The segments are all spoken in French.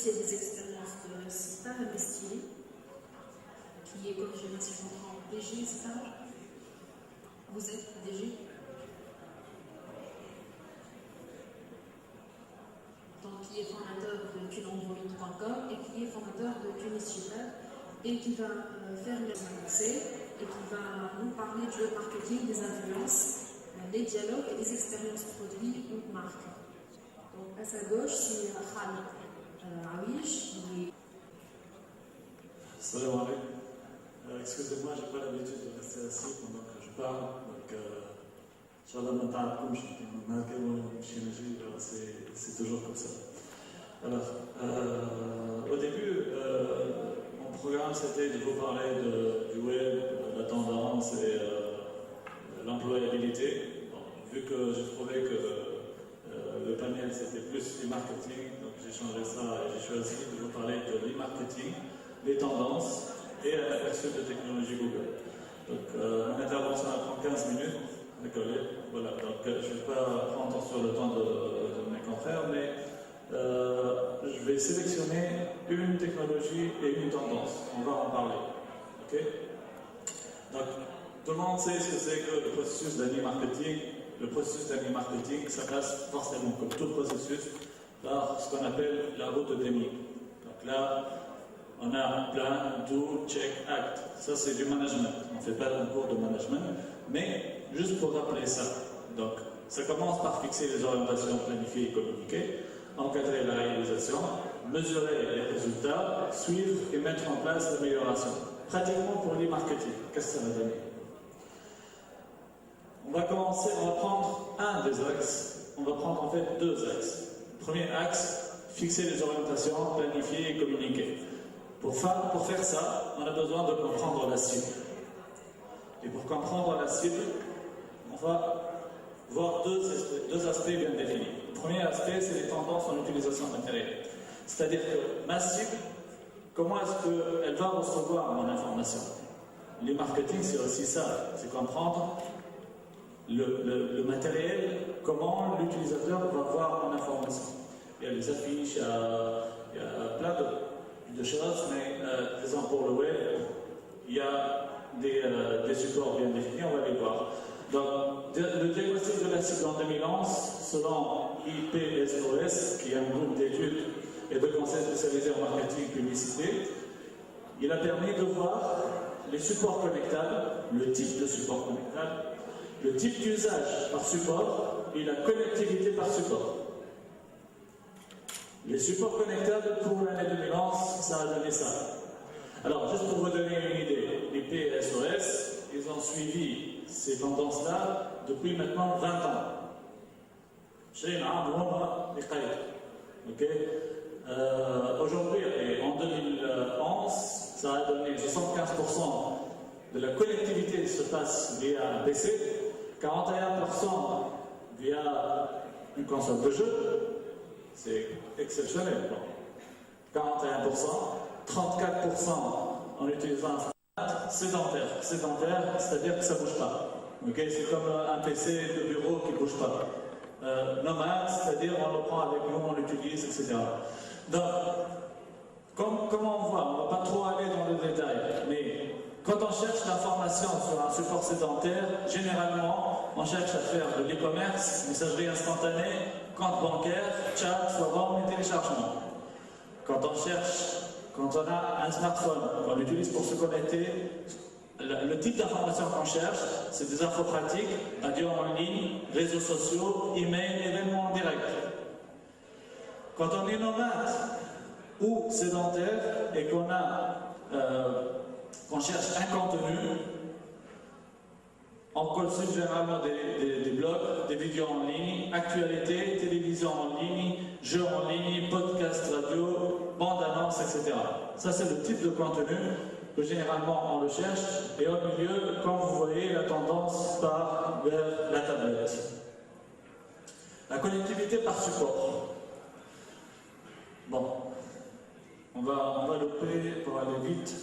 aussi à des expériences de star investis, qui est, corrigez-moi si je comprends, DG Star. Vous êtes DG? Donc, qui est fondateur de tunonvoline.com et qui est fondateur de Tunissuper et qui va faire une avancée et qui va nous parler du web marketing, des influences, des dialogues et des expériences produits ou marques. Donc, à sa gauche, c'est Khaled Awish qui est. Salam alaikum. Excusez-moi, je n'ai pas l'habitude de rester assis pendant que je parle. Donc, Inch'Allah, c'est toujours comme ça. Alors, au début, mon programme c'était de vous parler du web, de la tendance et l'employabilité. Bon, vu que j'ai trouvé que le panel c'était plus du marketing, donc j'ai changé ça et j'ai choisi de vous parler de l'e-marketing, les tendances et l'aperçu de technologie Google. Donc, mon intervention prend 15 minutes. D'accord, voilà, donc je ne vais pas prendre sur le temps de mes confrères, mais je vais sélectionner une technologie et une tendance. On va en parler. Ok? Donc, tout le monde sait ce que c'est que le processus d'e-marketing. Le processus d'e-marketing, ça passe forcément, comme tout processus, par ce qu'on appelle la route d'énigme. Donc là, on a plan, do, check, act. Ça, c'est du management. On ne fait pas un cours de management, mais juste pour rappeler ça. Donc, ça commence par fixer les orientations, planifier et communiquer, encadrer la réalisation, mesurer les résultats, suivre et mettre en place l'amélioration. Pratiquement pour l'e-marketing. Qu'est-ce que ça va donner? On va prendre un des axes. On va prendre en fait deux axes. Premier axe, fixer les orientations, planifier et communiquer. Pour faire ça, on a besoin de comprendre la cible. Et pour comprendre la cible, on va voir deux aspects bien définis. Le premier aspect, c'est les tendances en utilisation matérielle. C'est-à-dire que ma cible, comment est-ce qu'elle va recevoir mon information? Le marketing, c'est aussi ça, c'est comprendre le matériel, comment l'utilisateur va voir mon information. Il y a les affiches, il y a plein de choses, mais disons pour le web, il y a des supports bien définis, on va les voir. Donc, le diagnostic de la cible en 2011, selon IPSOS, qui est un groupe d'études et de conseils spécialisés en marketing et publicité, il a permis de voir les supports connectables, le type de support connectable, le type d'usage par support et la connectivité par support. Les supports connectables pour l'année 2011, ça a donné ça. Alors, juste pour vous donner une idée, les PSOS, ils ont suivi ces tendances-là depuis maintenant 20 ans. Okay. Aujourd'hui, en 2011, ça a donné 75% de la connectivité se passe via un PC, 41% via une console de jeu. C'est exceptionnel. 41%, 34% en utilisant un sédentaire. Sédentaire, c'est-à-dire que ça ne bouge pas. Okay? C'est comme un PC de bureau qui ne bouge pas. Nomade, c'est-à-dire on le prend avec nous, on l'utilise, etc. Donc, comment on voit? On ne va pas trop aller dans le détail, mais quand on cherche l'information sur un support sédentaire, généralement, on cherche à faire de l'e-commerce, messagerie instantanée, compte bancaire, chat, forum et téléchargement. Quand on a un smartphone, on l'utilise pour se connecter, le type d'information qu'on cherche, c'est des infos pratiques, radio en ligne, réseaux sociaux, email, événements en direct. Quand on est nomade ou sédentaire et qu'on cherche un contenu, on consulte généralement des blogs, des vidéos en ligne, actualités, télévision en ligne, jeux en ligne, podcast radio, bande-annonce, etc. Ça, c'est le type de contenu que généralement on le cherche. Et au milieu, comme vous voyez, la tendance part vers la tablette. La connectivité par support. Bon, on va louper pour aller vite.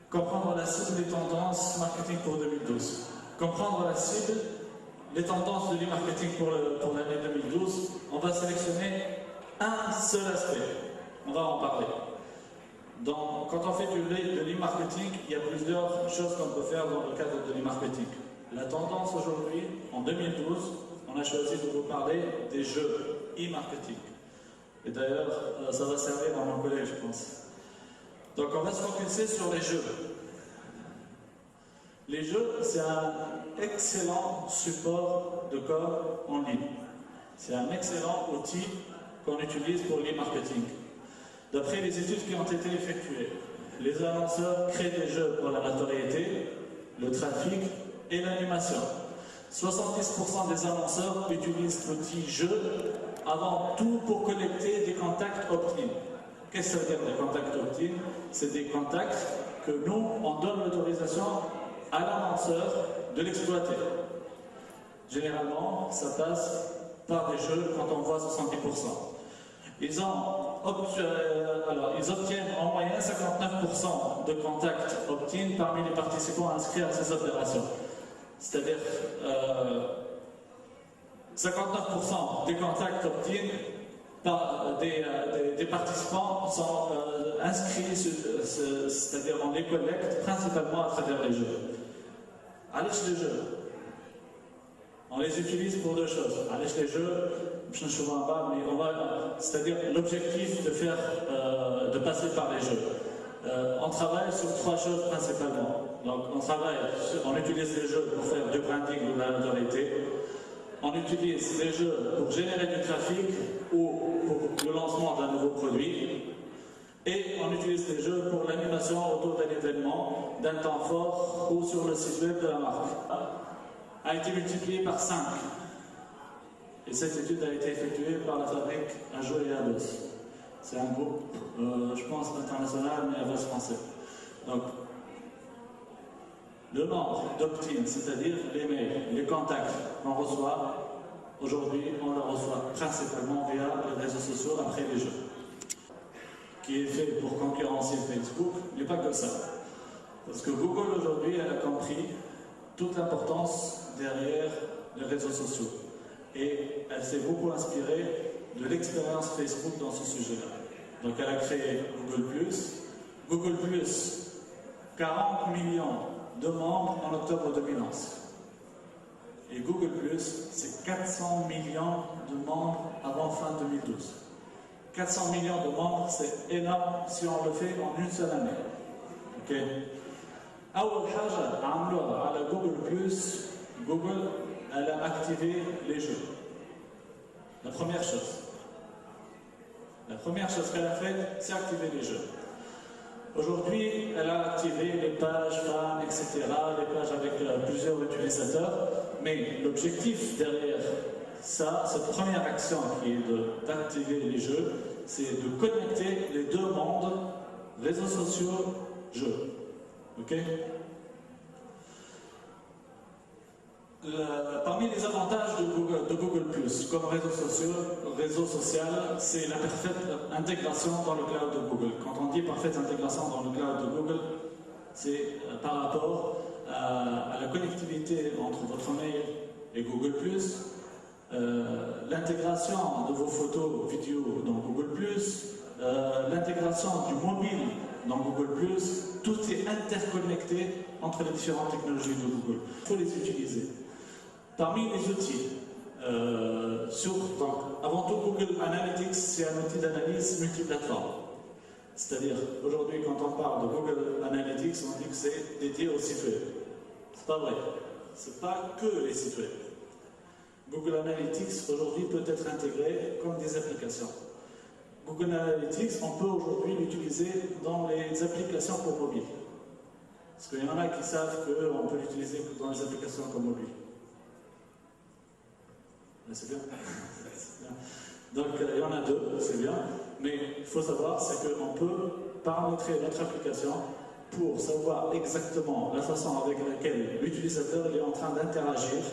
Comprendre la cible des tendances marketing pour 2012. Comprendre la cible, les tendances de l'e-marketing pour l'année 2012. On va sélectionner un seul aspect. On va en parler. Donc, quand on fait de l'e-marketing, il y a plusieurs choses qu'on peut faire dans le cadre de l'e-marketing. La tendance aujourd'hui, en 2012, on a choisi de vous parler des jeux e-marketing. Et d'ailleurs, ça va servir à mon collègue, je pense. Donc, on va se focuser sur les jeux. Les jeux, c'est un excellent support de com en ligne. C'est un excellent outil qu'on utilise pour l'e-marketing. D'après les études qui ont été effectuées, les annonceurs créent des jeux pour la notoriété, le trafic et l'animation. 70% des annonceurs utilisent l'outil jeu avant tout pour collecter des contacts opt-in. Qu'est-ce que ça veut dire des contacts opt-in? C'est des contacts que nous, on donne l'autorisation à l'annonceur de l'exploiter. Généralement, ça passe par des jeux quand on voit 70%. Ils obtiennent en moyenne 59% de contacts opt-in parmi les participants inscrits à ces opérations. C'est-à-dire 59% des contacts opt-in des participants sont inscrits, c'est-à-dire on les collecte principalement à travers les jeux. Allez les jeux. On les utilise pour deux choses. Allez les jeux, je ne sais pas, mais c'est-à-dire l'objectif de passer par les jeux. On travaille sur trois choses principalement. Donc on utilise les jeux pour faire du branding ou de la notoriété. On utilise les jeux pour générer du trafic ou pour le lancement d'un nouveau produit. Et on utilise les jeux pour l'animation autour d'un événement, d'un temps fort ou sur le site web de la marque. A été multiplié par 5. Et cette étude a été effectuée par la fabrique Un Jeu et Ados. C'est un groupe, je pense, international, mais Ados français. Donc, le nombre d'opt-in, c'est-à-dire les mails, les contacts qu'on reçoit, aujourd'hui, on le reçoit principalement via les réseaux sociaux après les jeux. Qui est fait pour concurrencer Facebook, n'est pas que ça. Parce que Google, aujourd'hui, elle a compris toute l'importance derrière les réseaux sociaux. Et elle s'est beaucoup inspirée de l'expérience Facebook dans ce sujet-là. Donc elle a créé Google+. Google+, 40 millions de membres en octobre 2011. Et Google+, c'est 400 millions de membres avant fin 2012. 400 millions de membres, c'est énorme si on le fait en une seule année. Ok. أول حاجة عملوها على Google, elle a activé les jeux. La première chose qu'elle a faite, c'est activer les jeux. Aujourd'hui, elle a activé les pages fans, etc., les pages avec plusieurs utilisateurs, mais l'objectif derrière ça, cette première action qui est d'activer les jeux, c'est de connecter les deux mondes, réseaux sociaux, jeux. Ok? Parmi les avantages de Google+, comme réseau social, c'est la parfaite intégration dans le cloud de Google. Quand on dit parfaite intégration dans le cloud de Google, c'est par rapport à la connectivité entre votre mail et Google+, l'intégration de vos photos, vidéos dans Google+, l'intégration du mobile dans Google+, tout est interconnecté entre les différentes technologies de Google. Il faut les utiliser. Parmi les outils, donc, avant tout Google Analytics, c'est un outil d'analyse multiplateforme. C'est-à-dire, aujourd'hui, quand on parle de Google Analytics, on dit que c'est dédié aux sites web. C'est pas vrai. C'est pas que les sites web. Google Analytics, aujourd'hui, peut être intégré comme des applications. Google Analytics, on peut aujourd'hui l'utiliser dans les applications pour mobile. Parce qu'il y en a qui savent qu'on peut l'utiliser dans les applications comme mobile. C'est bien. Donc il y en a deux, c'est bien. Mais il faut savoir, c'est qu'on peut paramétrer notre application pour savoir exactement la façon avec laquelle l'utilisateur est en train d'interagir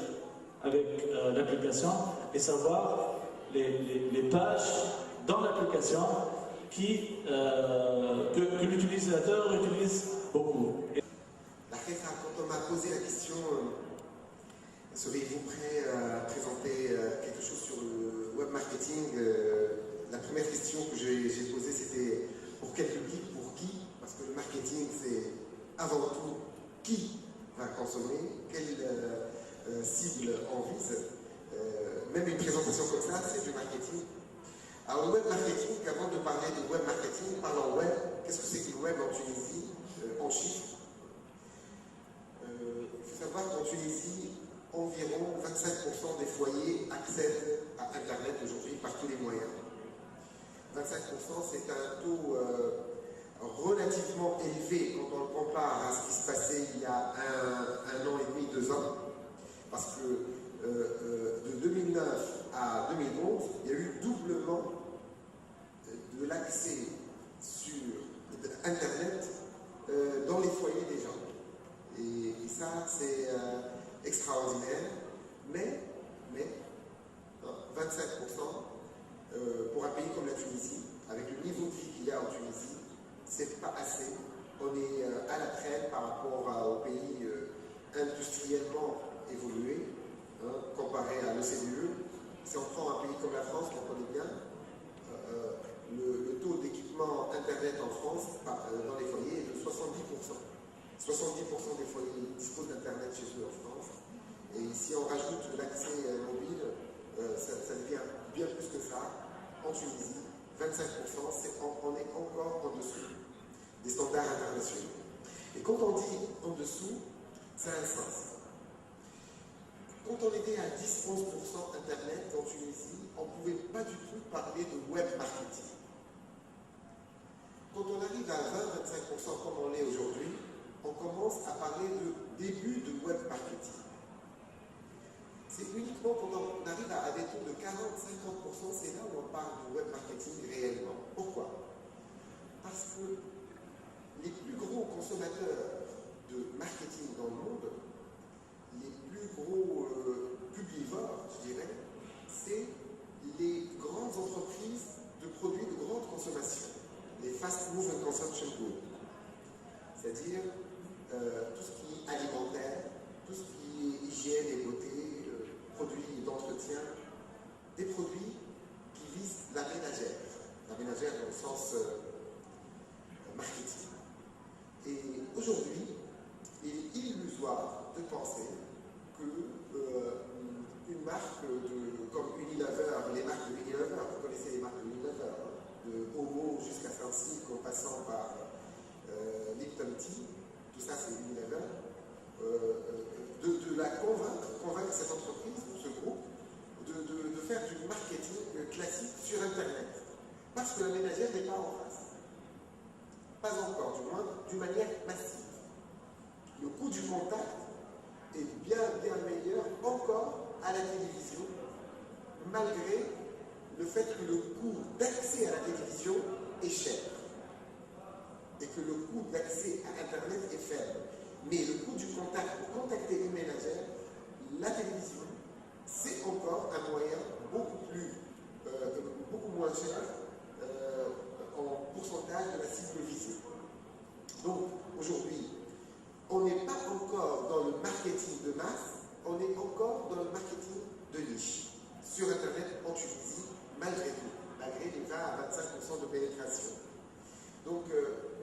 avec l'application et savoir les pages dans l'application que l'utilisateur utilise beaucoup. Quand on m'a posé la question, seriez-vous prêt à présenter quelque chose sur le web marketing, la première question que j'ai posée, c'était pour quel public, pour qui? Parce que le marketing, c'est avant tout qui va consommer, quelle cible on vise. Même une présentation comme ça, c'est du marketing. Alors le web marketing, avant de parler de web marketing, parlons web. Qu'est-ce que c'est que le web en Tunisie, en chiffres? Il faut savoir qu'en Tunisie, environ 25% des foyers accèdent à Internet aujourd'hui par tous les moyens. 25%, c'est un taux relativement élevé quand on le compare à ce qui se passait il y a un an et demi, 2 ans. Parce que de 2009 à 2011, il y a eu doublement de l'accès sur Internet dans les foyers des gens. Et ça, c'est extraordinaire. Mais 25% pour un pays comme la Tunisie, avec le niveau de vie qu'il y a en Tunisie, c'est pas assez. On est à la traîne par rapport aux pays industriellement évolués, comparé à l'OCDE. Si on prend un pays comme la France, qu'on connaît bien, le taux d'équipement Internet en France, dans les foyers, est de 70%. 70% des foyers disposent d'Internet chez eux en France. Et si on rajoute l'accès mobile, ça devient bien plus que ça. En Tunisie, 25%, on est encore en dessous des standards internationaux. Et quand on dit en dessous, ça a un sens. Quand on était à 10-11% Internet en Tunisie, on ne pouvait pas du tout parler de web marketing. Quand on arrive à 20-25% comme on l'est aujourd'hui, on commence à parler de début de web marketing. C'est uniquement quand on arrive à des taux de 40-50%, c'est là où on parle de web marketing réellement. Pourquoi? Parce que les plus gros consommateurs de marketing dans le monde, les plus gros publivores, je dirais, c'est les grandes entreprises de produits de grande consommation, les fast moving consumption goods, c'est-à-dire tout ce qui est alimentaire, tout ce qui est hygiène et beauté, produits d'entretien, des produits qui visent la ménagère dans le sens marketing. Et aujourd'hui, il est illusoire de penser que une marque comme Unilever, les marques de Unilever, vous connaissez les marques de Unilever, de Omo jusqu'à Saint-Cyr, en passant par Lipton Tea, tout ça c'est Unilever, de la convaincre cette entreprise, ce groupe, de faire du marketing classique sur Internet. Parce que la ménagère n'est pas en face. Pas encore, du moins, d'une manière massive. Le coût du contact est bien meilleur encore à la télévision, malgré le fait que le coût d'accès à la télévision est cher. Et que le coût d'accès à Internet est faible. Mais le coût du contact pour contacter une ménagère, la télévision, c'est encore un moyen beaucoup moins cher en pourcentage de la cible visée. Donc aujourd'hui, on n'est pas encore dans le marketing de masse, on est encore dans le marketing de niche sur Internet en Tunisie, malgré tout, malgré les 20 à 25% de pénétration. Donc,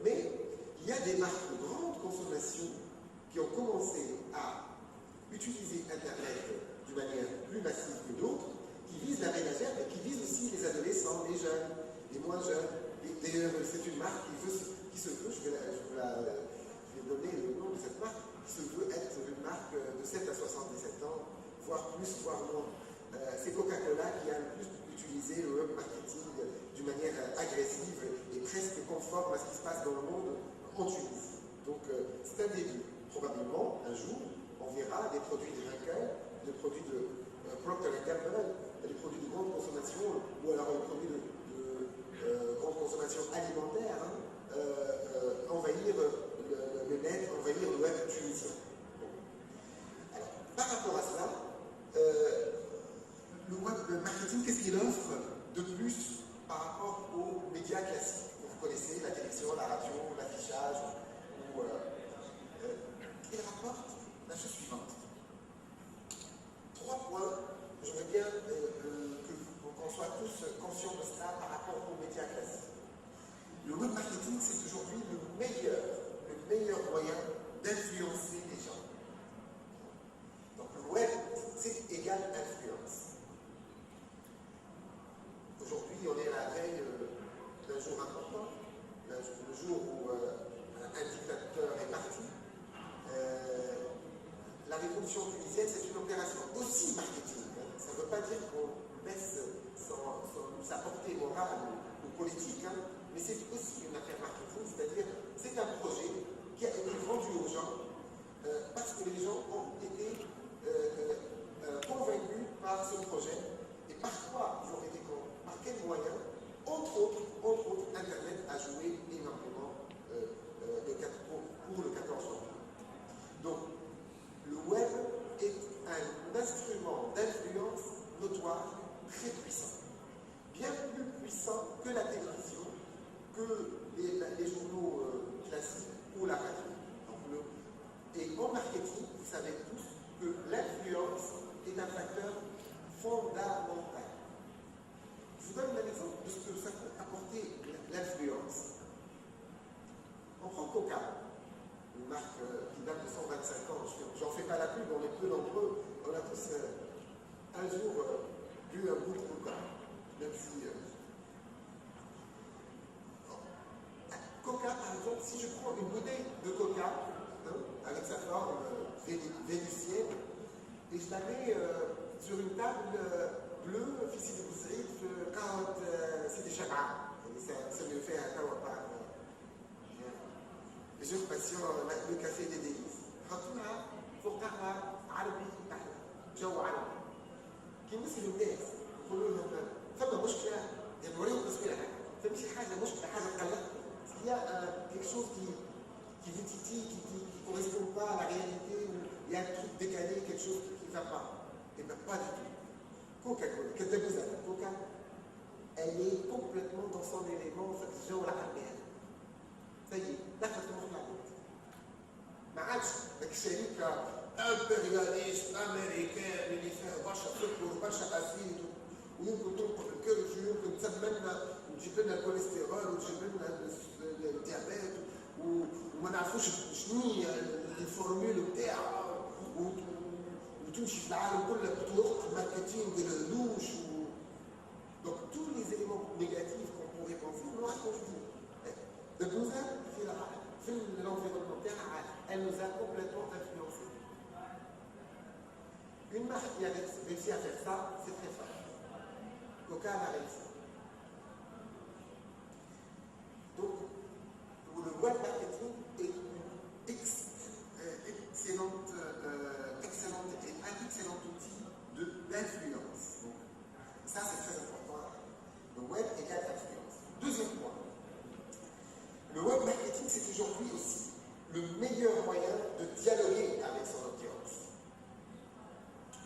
mais il y a des marques de grande consommation qui ont commencé à utiliser Internet d'une manière plus massive que d'autres, qui visent la ménagère, mais qui visent aussi les adolescents, les jeunes, les moins jeunes. D'ailleurs, c'est une marque qui se veut, je vais donner le nom de cette marque, qui se veut être une marque de 7 à 77 ans, voire plus, voire moins. C'est Coca-Cola qui a le plus utilisé le web marketing d'une manière agressive et presque conforme à ce qui se passe dans le monde en Tunisie. Donc, c'est un début. Probablement, un jour, on verra des produits de Henkel, des produits de Procter & Gamble, des produits de grande consommation, ou alors des produits de grande consommation alimentaire, envahir le net, envahir le web tunisien. Bon. Alors, par rapport à cela, le web marketing, qu'est-ce qu'il offre de plus par rapport aux médias classiques que vous connaissez, la télévision, la radio, l'affichage, ou il rapporte la chose suivante. 3 points, j'aimerais bien qu'on soit tous conscients de cela par rapport moyen d'influencer les gens. Donc le web, c'est égal influence. Aujourd'hui, on est à la veille d'un jour important, le jour où un dictateur est parti. La révolution tunisienne, c'est une opération aussi marketing. Ça ne veut pas dire qu'on baisse sa portée morale ou politique, mais c'est aussi une affaire marketing, c'est-à-dire c'est un projet qui a été vendu aux gens parce que les gens ont été convaincus par ce projet. Et par quoi ils ont été convaincus? Par quels moyens? Entre autres, Internet a joué énormément pour le 14 janvier. Donc, le web est un instrument d'influence notoire très puissant. Bien plus puissant que la télévision, que les journaux classiques ou la radio. Et en marketing, vous savez tous que l'influence est un facteur fondamental. Je vous donne un exemple de ce que ça peut apporter l'influence. On prend Coca, une marque qui date de 125 ans. J'en fais pas la pub, on est peu nombreux. On a tous un jour bu un bout de Coca. Même si. Coca, par exemple, si je prends une bouteille de Coca, avec sa forme vénusienne, et je la mets sur une table bleue, fils de Bouzrif, quand c'est des chabas. Ça me fait un kawapa. Les jeunes patients, le café des délices. حطوها فوقها عربي جو عربي. كيمثلوا الناس يقولوا لهم فما مشكله يعني وريهم تصويرها فما شي حاجه مشكله حاجه تقلقكم. Il y a quelque chose qui vous titille, qui ne correspond pas à la réalité, ou il y a un truc décalé, quelque chose qui ne va pas. Et bien pas du tout. Coca-Cola, qu'est-ce que vous avez? Coca, elle est complètement dans son élément, جو العربي. Ça y est, دخلت روح العباد. ما عادش ذاك الشركه امبرياليست امريكان اللي فيها برشا سكر وبرشا اسيد ويمكن تنقل الكرش ويمكن تسمنا وتجيب لنا الكوليسترول وتجيب لنا الديابيت وما نعرفوش شنو هي الفورمول بتاعها وتمشي في العالم كله بطرق ماركتينغ دوش donc tous les éléments négatifs qu'on pourrait penser nous racontent. De nous في l'environnement terrestre, elle nous a complètement influencés. Une marque qui a réussi à faire ça, c'est très fort. Coca a réussi. Donc, le web marketing est une excellent outil d'influence. Ça, c'est très important. Le web égale influence. Deuxième point. Le web marketing, c'est aujourd'hui aussi le meilleur moyen de dialoguer avec son audience.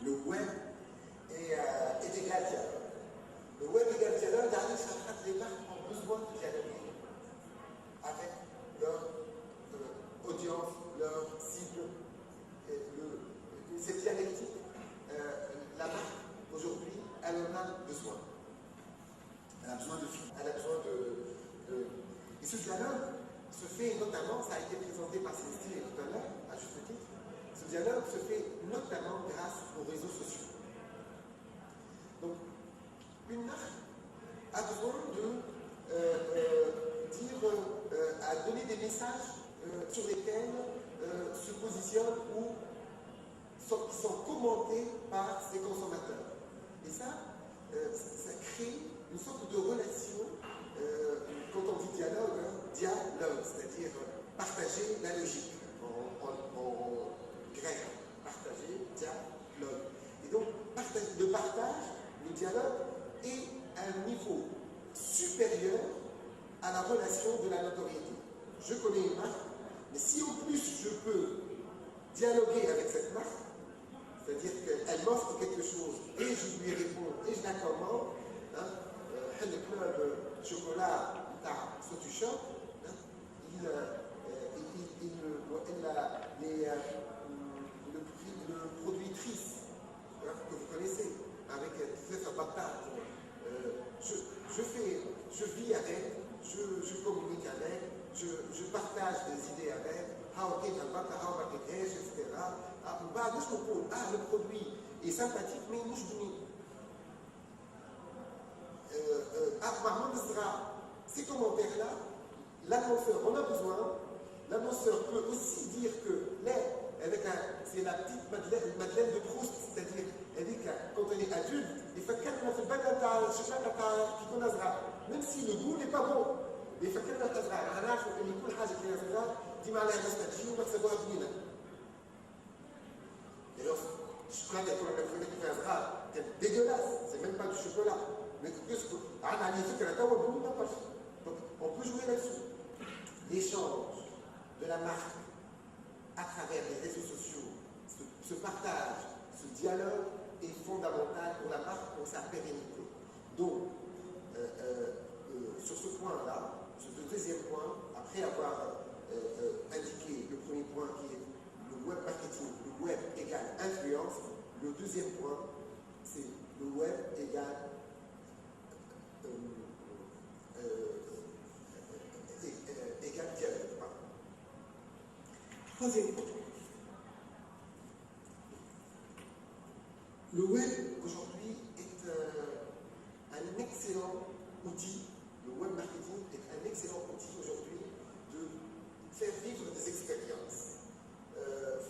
Le web est égal dialogue. Le web égale dialogue, les marques ont besoin de dialoguer avec leur audience, leur cible. Cette dialectique, la marque, aujourd'hui, elle en a besoin. Elle a besoin de films, elle a besoin de... Et ce dialogue se fait notamment, ça a été présenté par Célestine tout à l'heure, à juste titre, ce dialogue se fait notamment grâce aux réseaux sociaux. Donc, une marque a besoin de donner des messages sur lesquels se positionnent ou qui sont commentés par ses consommateurs. Et ça crée une sorte de relation. Quand on dit dialogue, c'est-à-dire partager la logique en grec, partager, dialogue. Et donc, le partage, le dialogue est un niveau supérieur à la relation de la notoriété. Je connais une marque, mais si en plus je peux dialoguer avec cette marque, c'est-à-dire qu'elle m'offre quelque chose et je lui réponds et je la commande, le club chocolat Sotushop, le produit Tris, que vous connaissez, avec sa patate. Je vis avec, je communique avec, je partage des idées avec, how etc. Le produit est sympathique, mais nous ces commentaires-là, l'annonceur en a besoin. L'annonceur peut aussi dire que c'est la petite Madeleine de Proust, c'est-à-dire, elle dit que quand elle est adulte, il fait qu'elle fait même si le goût n'est pas bon. Il fait qu'elle fait c'est dégueulasse, c'est même pas du chocolat. Mais qu'est-ce que. Donc, on peut jouer là-dessus. L'échange de la marque à travers les réseaux sociaux, ce partage, ce dialogue est fondamental pour la marque, pour sa pérennité. Donc, sur ce point-là, sur le deuxième point, après avoir indiqué le premier point qui est le web marketing, le web égale influence, le deuxième point, c'est le web égale dialogue. Troisième point. Le web aujourd'hui est un excellent outil, le web marketing est un excellent outil aujourd'hui de faire vivre des expériences,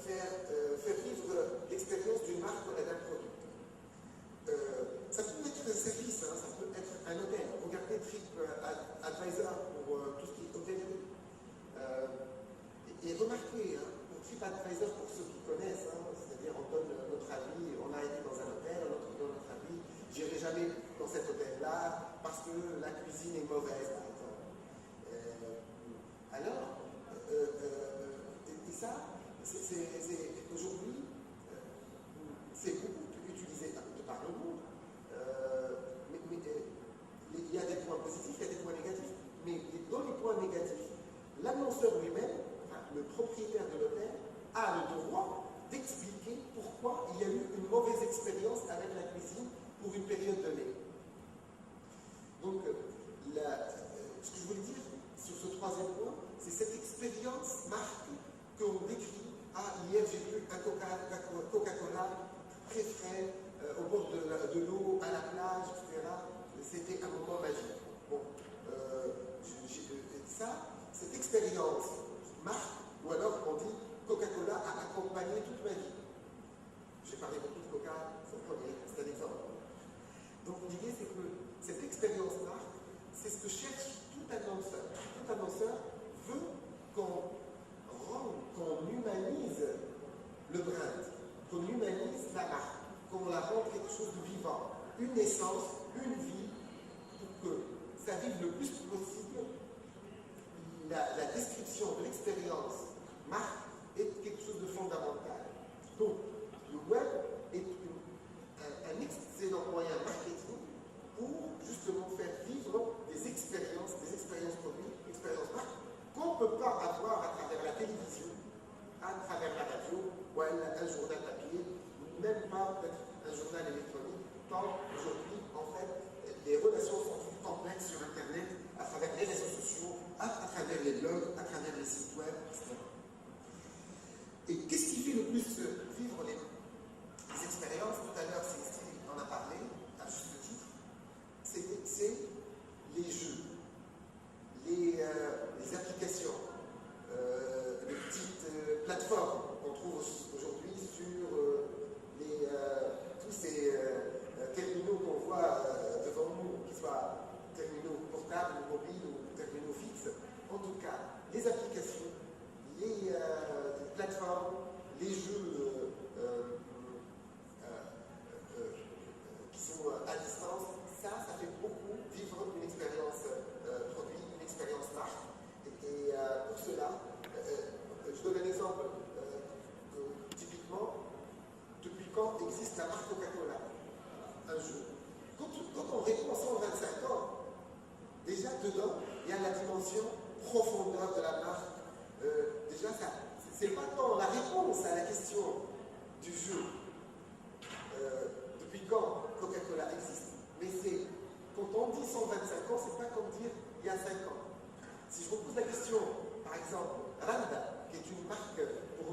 faire vivre l'expérience d'une marque ou d'un produit. Ça peut être un service, hein, ça peut être un hôtel. Regardez TripAdvisor pour tout ce qui est hôtellerie. Et remarquez, hein, pour TripAdvisor, pour ceux qui connaissent, hein, c'est-à-dire on donne notre avis, on a été dans un hôtel, on donne notre avis, j'irai jamais dans cet hôtel-là parce que la cuisine est mauvaise, par exemple. Et ça, aujourd'hui, c'est beaucoup utilisé de par le monde. Mais il y a des points positifs, il y a des points négatifs. Mais dans les points négatifs, l'annonceur lui-même, enfin, le propriétaire de l'hôtel, a le droit d'expliquer pourquoi il y a eu une mauvaise expérience avec la cuisine pour une période donnée. Donc, ce que je voulais dire sur ce troisième point, c'est cette expérience marque qu'on décrit. Ah, hier j'ai bu un Coca-Cola très frais, au bord de l'eau, à la plage, etc. C'était un moment magique. Bon, cette expérience marque, ou alors on dit Coca-Cola a accompagné toute ma vie. J'ai parlé beaucoup de Coca, c'est un exemple. Donc l'idée c'est que cette expérience marque, c'est ce que cherche tout annonceur. Tout annonceur veut qu'on humanise le brand, qu'on humanise la marque, qu'on la rende quelque chose de vivant, une essence, une vie, pour que ça vive le plus possible. La description de l'expérience marque est quelque chose de fondamental. Donc, le web est un excellent moyen marketing pour justement faire vivre des expériences produits, expériences marques, qu'on ne peut pas avoir à travers la télévision, à travers la radio, ou un journal papier, même pas peut-être un journal électronique, tant aujourd'hui, en fait, les relations sont plus complexes sur Internet, à travers les réseaux sociaux, à travers les blogs, à travers les sites web, etc. Et qu'est-ce qui fait le plus vivre les expériences? Tout à l'heure, Célestine en a parlé, à juste titre, c'est les jeux, les applications, les petites plateformes qu'on trouve aujourd'hui sur tous ces terminaux qu'on voit devant nous, qu'ils soient terminaux portables, mobiles ou terminaux fixes. En tout cas, les applications, les plateformes, les jeux qui sont à distance, ça fait beaucoup vivre une expérience produit, une expérience marque. Et pour cela, je donne un exemple. Typiquement, depuis quand existe la marque Coca-Cola? Un jeu. Quand on répond à 125 ans, déjà dedans, il y a la dimension profondeur de la marque. Déjà, c'est pas tant la réponse à la question du jeu. Depuis quand Coca-Cola existe? Mais c'est, quand on dit 125 ans, c'est pas comme dire il y a 5 ans. Si je vous pose la question, par exemple, Randa, qui est une marque pour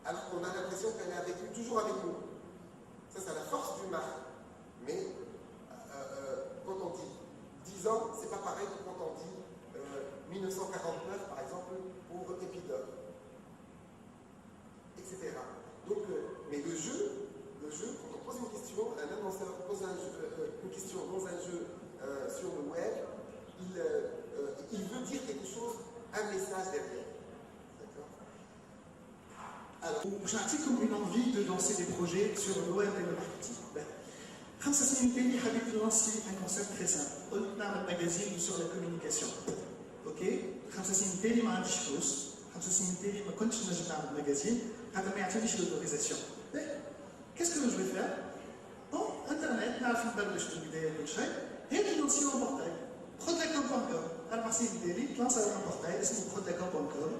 alors qu'on a l'impression qu'elle est avec nous, toujours avec nous. Ça, c'est la force du marque. Mais quand on dit 10 ans, c'est pas pareil que quand on dit 1949, par exemple, pour Épidore, etc. Donc, mais le jeu, quand on pose une question, un annonceur pose une question dans un jeu sur le web, il veut dire quelque chose, un message derrière. D'accord? Alors, je نعطيكم une envie de lancer des projets sur le web et le marketing. 5 سنين تاني حبيت نلانسي un concept très simple. قلت نعمل magazine sur la communication. اوكي؟ 5 سنين تاني ما عنديش فلوس. 5 سنين تاني ما كنتش نجم نعمل magazine. هذا ما يعطينيش l'autorisation. Qu'est-ce que je vais faire? Bon, internet, نعرف نبلش في البداية كل شيء. هادي نلانسيو un portail. Prodacom.com. 4 سنين تاني تلانسا un portail اسمه Prodacom.com.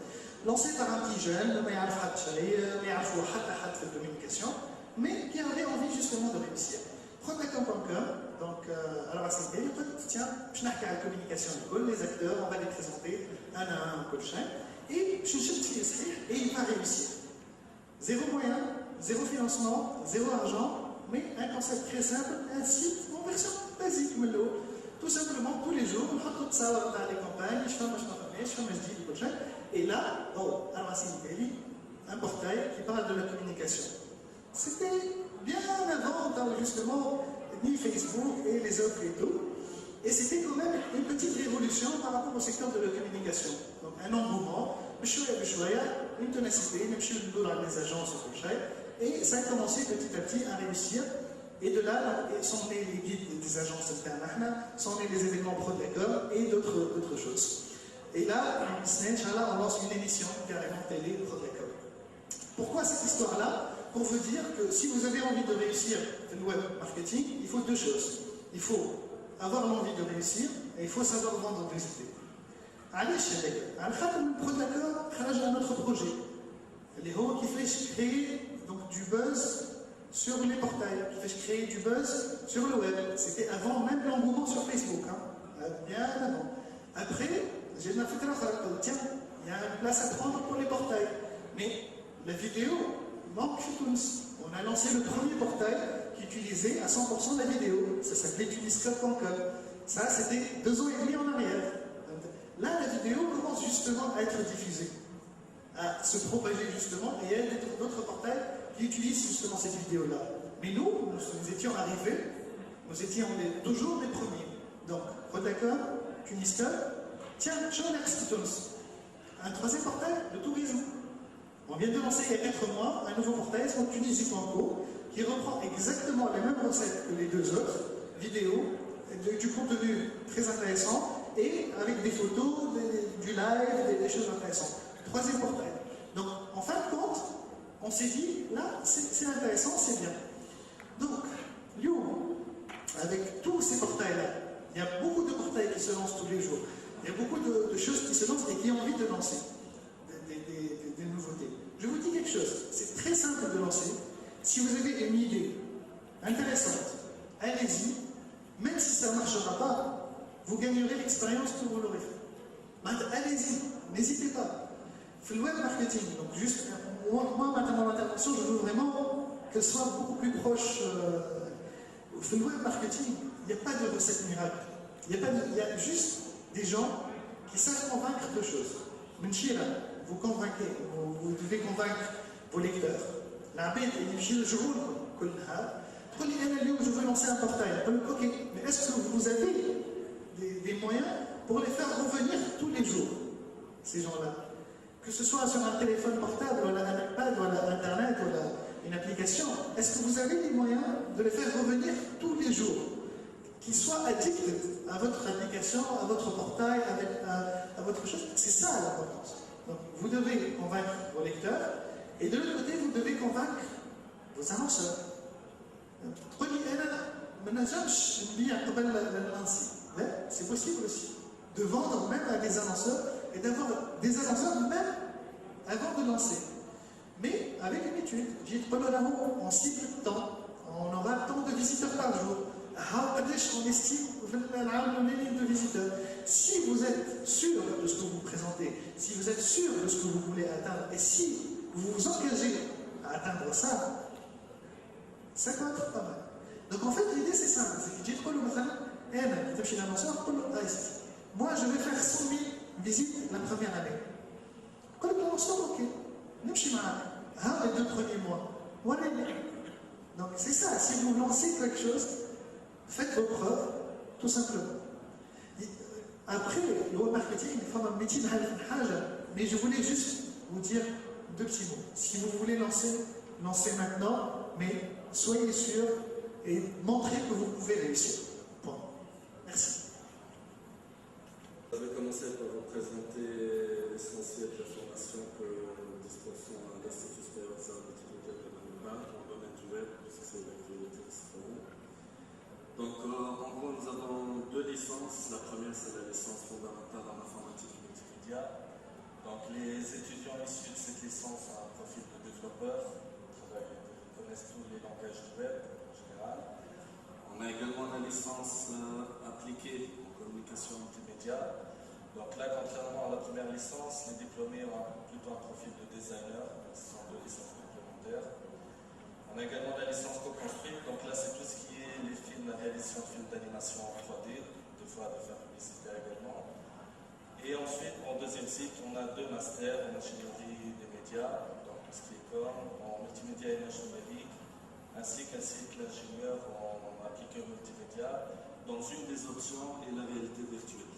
lancé par un petit jeune, ما يعرف حتى شيء، ما يعرفوا حتى في الcommunication, mais qui avait envie justement de réussir. Prodacom.com, donc à la racine, il dit tiens, je n'ai qu'à la communication de les acteurs, on va les présenter un à un au chien, et je suis et il va réussir. Zéro moyen, zéro financement, zéro argent, mais un concept très simple, un site en version basique, tout simplement tous les jours, on va tout ça dans les campagnes, je fais ma dis, et là, à la racine, un portail qui parle de la communication. C'était bien avant, justement, ni Facebook et les autres et tout. Et c'était quand même une petite révolution par rapport au secteur de la communication. Donc un engouement, une ténacité, les agences et ça a commencé petit à petit à réussir. Et de là, sont nés les guides des agences internes, sont nés les événements Prodacom et d'autres choses. Et là, on lance une émission carrément télé Prodacom. Pourquoi cette histoire-là? Pour vous dire que si vous avez envie de réussir le web marketing, il faut deux choses. Il faut avoir l'envie de réussir et il faut savoir vendre des idées. Allez, chérie, à la fin de Prodacom, on a notre projet. Les héros qui fait créer donc, du buzz sur les portails, qui fait créer du buzz sur le web. C'était avant même l'engouement sur Facebook, hein, bien avant. Après, j'ai ma fait tiens, il y a une place à prendre pour les portails. Mais la vidéo manque chez Tunis. On a lancé le premier portail qui utilisait à 100% la vidéo. Ça s'appelait tunisclub.com. Ça, c'était 2 ans et demi en arrière. Donc, là, la vidéo commence justement à être diffusée, à se propager justement, et il y a d'autres portails qui utilisent justement cette vidéo-là. Mais nous étions arrivés, nous étions toujours les premiers. Donc, Prodacom, Tunisclub, tiens, Tunis. Un troisième portail, le tourisme. On vient de lancer il y a 4 mois un nouveau portail, c'est Tunisie.co, qui reprend exactement les mêmes recettes que les 2 autres, vidéos, du contenu très intéressant, et avec des photos, du live, des choses intéressantes. Troisième portail. Donc, en fin de compte, on s'est dit, là, c'est intéressant, c'est bien. Donc, avec tous ces portails-là, il y a beaucoup de portails qui se lancent tous les jours. Il y a beaucoup de choses qui se lancent et qui ont envie de lancer des nouveautés. Je vous dis quelque chose, c'est très simple de lancer. Si vous avez une idée intéressante, allez-y. Même si ça ne marchera pas, vous gagnerez l'expérience que vous l'aurez fait. Allez-y, n'hésitez pas. Le web marketing, donc juste, moi maintenant l'intervention, je veux vraiment qu'elle soit beaucoup plus proche. Le web marketing, il n'y a pas de recette miracle. Il y a juste des gens qui savent convaincre de choses. Menchira, vous convainquez, vous devez convaincre vos lecteurs. L'abed, il y a le jour, je veux lancer un portail. Ok, mais est-ce que vous avez des moyens pour les faire revenir tous les jours, ces gens-là? Que ce soit sur un téléphone portable, ou un iPad, ou Internet, ou une application, est-ce que vous avez les moyens de les faire revenir tous les jours? Qu'ils soient addicts à votre application, à votre portail, à votre chose. C'est ça l'importance. Donc vous devez convaincre vos lecteurs, et de l'autre côté, vous devez convaincre vos annonceurs. C'est possible aussi de vendre même à des annonceurs et d'avoir des annonceurs même avant de lancer. Mais avec une étude, j'ai dit on cible le temps, on aura tant de visiteurs par jour. On estime de visiteurs. Si vous êtes sûr de ce que vous présentez, si vous êtes sûr de ce que vous voulez atteindre, et si vous vous engagez à atteindre ça, ça peut être pas mal. Donc en fait, l'idée c'est ça. C'est que j'ai trop le matin, moi je vais faire 100 000 visites la première année. Quand le lanceur, ok. Les 2 premiers mois. Donc c'est ça, si vous lancez quelque chose, faites vos preuves, tout simplement. Après, le web marketing, il faut un métier de mais je voulais juste vous dire 2 petits mots. Si vous voulez lancer, lancez maintenant, mais soyez sûr et montrez que vous pouvez réussir. Bon. Merci. Je vais commencer par vous présenter l'essentiel de la formation que nous dispensons à l'Institut supérieur des arts multimédia de Namibia dans le domaine du web, puisque c'est l'actualité de ce forum. Donc, en gros, nous avons 2 licences. La première, c'est la licence fondamentale en informatique multimédia. Donc, les étudiants issus de cette licence ont un profil de développeur, qui connaissent tous les langages du web en général. On a également la licence appliquée en communication multimédia. Donc là, contrairement à la première licence, les diplômés ont plutôt un profil de designer, donc ce sont 2 licences complémentaires. On a également la licence co-construite, donc là c'est tout ce qui est les films, la réalisation de films d'animation en 3D, des fois de faire publicitaire également. Et ensuite, en 2e cycle, on a 2 masters en ingénierie des médias, donc tout ce qui est com, en multimédia et image numérique, ainsi qu'un cycle ingénieur en appliqué au multimédia, dans une des options est la réalité virtuelle.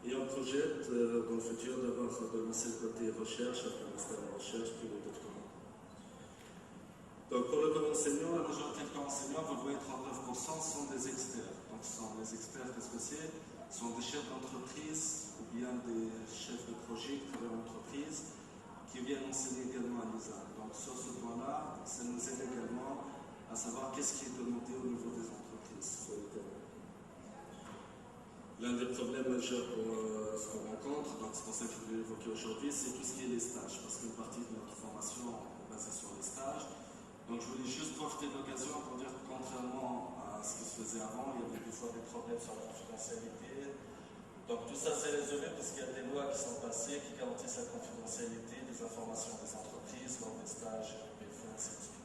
Et on projette dans le futur d'avoir de lancer le côté recherche, avec un master en recherche, puis le doctorat. Donc pour le corps enseignant, la majorité des corps enseignants, vous voyez 39% sont des experts. Donc ce sont des experts associés, sont des chefs d'entreprise ou bien des chefs de projet qui travaillent en entreprise qui viennent enseigner également à l'ISA. Donc sur ce point-là, ça nous aide également à savoir qu'est-ce qui est demandé au niveau des entreprises sur le terrain. L'un des problèmes majeurs pour ce qu'on rencontre, donc c'est pour ça que je voulais l'évoquer aujourd'hui, c'est tout ce qui est les stages, parce qu'une partie de notre formation est basée sur les stages. Donc je voulais juste profiter de l'occasion pour dire que contrairement à ce qui se faisait avant, il y avait des fois des problèmes sur la confidentialité. Donc tout ça s'est résolu parce qu'il y a des lois qui sont passées qui garantissent la confidentialité des informations des entreprises lors des stages, PFE, ainsi de suite.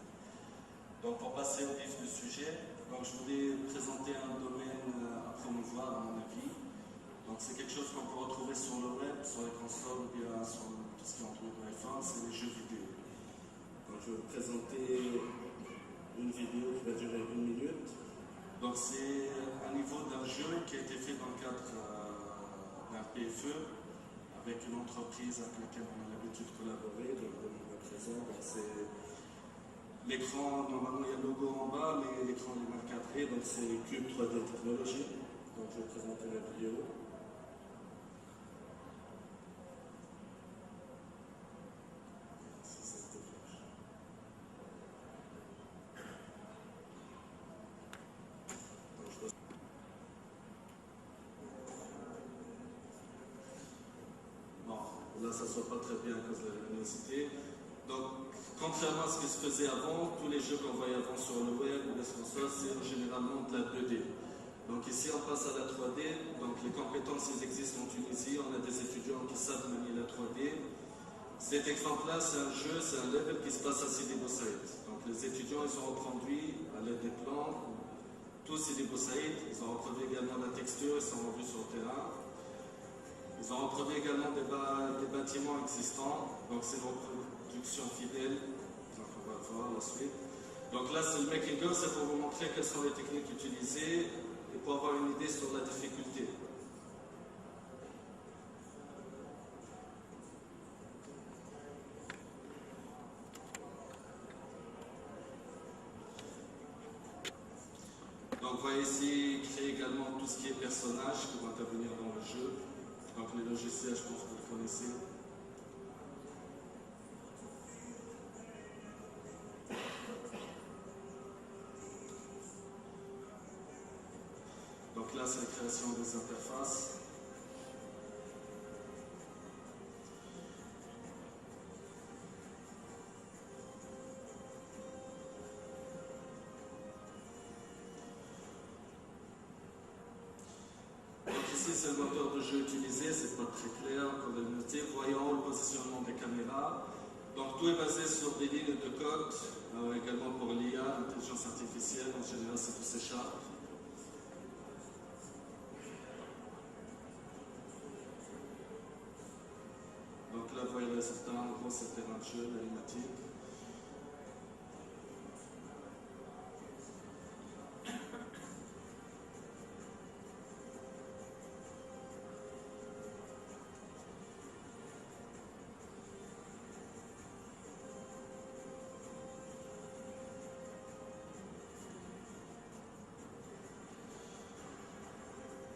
Donc pour passer au vif du sujet, donc je voulais présenter un domaine à promouvoir à mon avis. Donc c'est quelque chose qu'on peut retrouver sur le web, sur les consoles ou bien sur tout ce qui est Android ou iPhone, c'est les jeux vidéo. Donc je vais vous présenter une vidéo qui va durer 1 minute. Donc c'est un niveau d'un jeu qui a été fait dans le cadre d'un PFE avec une entreprise avec laquelle on a l'habitude de collaborer, donc on est présent. Donc c'est l'écran, normalement il y a le logo en bas, mais l'écran est mal cadré, donc c'est Cube 3D Technologies. Donc je vais présenter la vidéo. Là, ça ne soit pas très bien à cause de la luminosité. Donc, contrairement à ce qui se faisait avant, tous les jeux qu'on voyait avant sur le web ou les consoles, c'est généralement de la 2D. Donc ici, on passe à la 3D. Donc les compétences, elles existent en Tunisie. On a des étudiants qui savent manier la 3D. Cet exemple-là, c'est un jeu, c'est un level qui se passe à Sidi Bou Saïd. Donc les étudiants, ils ont reproduit à l'aide des plans tout Sidi Bou Saïd. Ils ont reproduit également la texture, ils sont revus sur le terrain. Ils ont reproduit également des bâtiments existants, donc c'est une reproduction fidèle, donc on va voir la suite. Donc là c'est le making of, c'est pour vous montrer quelles sont les techniques utilisées et pour avoir une idée sur la difficulté. Donc vous voyez ici, créer également tout ce qui est personnages qui vont intervenir dans le jeu. Donc les logiciels, je pense que vous le connaissez. Donc là, c'est la création des interfaces. Ici, c'est le moteur de jeu utilisé, c'est pas très clair, comme vous le notez. Voyons le positionnement des caméras. Donc tout est basé sur des lignes de code, également pour l'IA, l'intelligence artificielle, en général c'est du C#. Donc là vous voyez le résultat, en gros c'est le terrain de jeu, la limatique.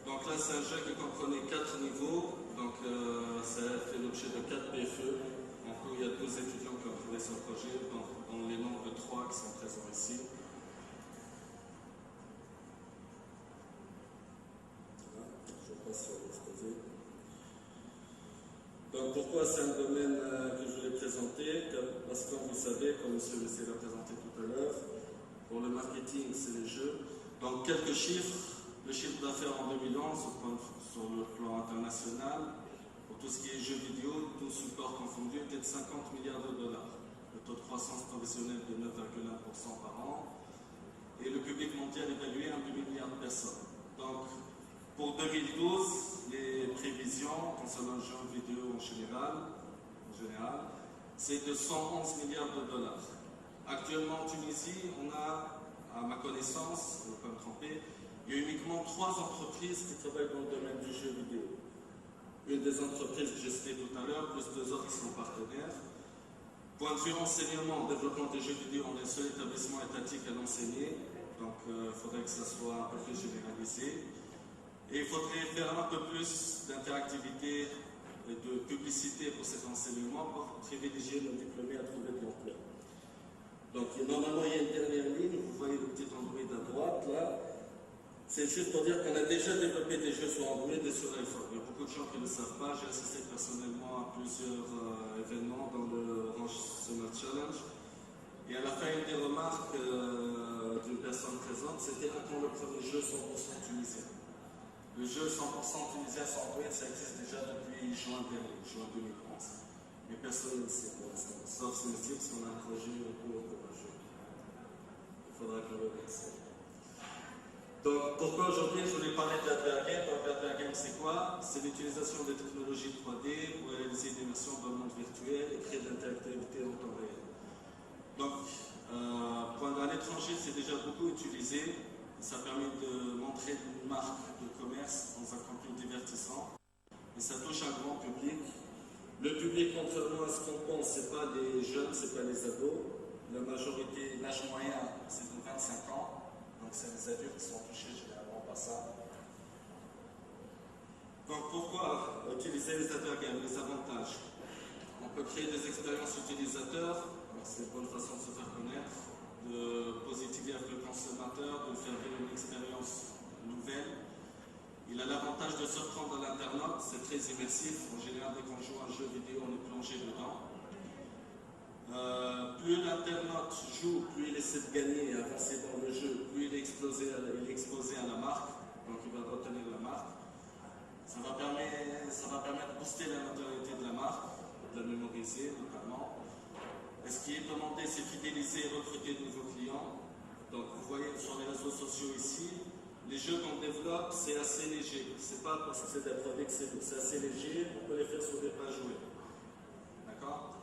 Donc là, c'est un jeu qui comprenait 4 niveaux, donc ça fait l'objet de 4 PFE. En cours, il y a 12 étudiants qui ont trouvé ce projet, dont les nombres de 3 qui sont présents ici. Voilà, je passe sur l'exposé. Donc pourquoi c'est un domaine que je voulais présenter? Parce que comme vous savez, comme M. Messier l'a présenté tout à l'heure, pour le marketing, c'est les jeux. Donc quelques chiffres. Le chiffre d'affaires en 2011 sur le plan international, pour tout ce qui est jeux vidéo, tout support confondu, était de 50 milliards de dollars. Le taux de croissance professionnelle de 9,1% par an. Et le public mondial évalué à 2 milliards de personnes. Donc, pour 2012, les prévisions concernant le jeu vidéo en général, c'est de 111 milliards de dollars. Actuellement en Tunisie, on a, à ma connaissance, je ne vais pas me tromper, il y a uniquement 3 entreprises qui travaillent dans le domaine du jeu vidéo. Une des entreprises que j'ai citées tout à l'heure, plus 2 autres qui sont partenaires. Point de vue enseignement, développement des jeux vidéo, on est le seul établissement étatique à l'enseigner, donc il faudrait que ça soit un peu plus généralisé. Et il faudrait faire un peu plus d'interactivité et de publicité pour cet enseignement pour privilégier nos diplômés à trouver de l'emploi. Donc normalement il y a une dernière ligne, vous voyez le petit Android à droite là. C'est juste pour dire qu'on a déjà développé des jeux sur Android et sur iPhone. Il y a beaucoup de gens qui ne le savent pas. J'ai assisté personnellement à plusieurs événements dans le Orange Summer Challenge. Et à la fin, une des remarques d'une personne présente, c'était quand le premier jeu 100% tunisien. Le jeu 100% tunisien sur Android, ça existe déjà depuis juin dernier, juin 2011. Mais personne ne le sait pour l'instant, sauf si parce qu'on a un projet en cours pour un jeu. Il faudra qu'on le fasse. Donc, pourquoi aujourd'hui je voulais parler de la VR Game? La VR Game, c'est quoi? C'est l'utilisation des technologies 3D pour réaliser une immersion dans le monde virtuel et créer de l'interactivité en temps réel. Donc, à l'étranger, c'est déjà beaucoup utilisé. Ça permet de montrer une marque de commerce dans un contenu divertissant. Et ça touche un grand public. Le public, contrairement à ce qu'on pense, ce n'est pas les jeunes, ce n'est pas les ados. La majorité, l'âge moyen, c'est de 25 ans. Donc c'est les adultes qui sont touchés généralement par ça. Donc pourquoi utiliser les advergames, les avantages? On peut créer des expériences utilisateurs, c'est une bonne façon de se faire connaître, de positiver avec le consommateur, de faire vivre une expérience nouvelle. Il a l'avantage de se reprendre à l'internaute, c'est très immersif. En général, dès qu'on joue à un jeu vidéo, on est plongé dedans. Plus l'internaute joue, plus il essaie de gagner et avancer dans le jeu, plus il est exposé à la marque, donc il va retenir la marque. Ça va permettre de booster la notoriété de la marque, de la mémoriser notamment. Et ce qui est demandé, c'est fidéliser et recruter de nouveaux clients. Donc vous voyez sur les réseaux sociaux ici, les jeux qu'on développe, c'est assez léger. C'est pas parce que c'est des produits que c'est assez léger, on peut les faire sur des pages web. D'accord?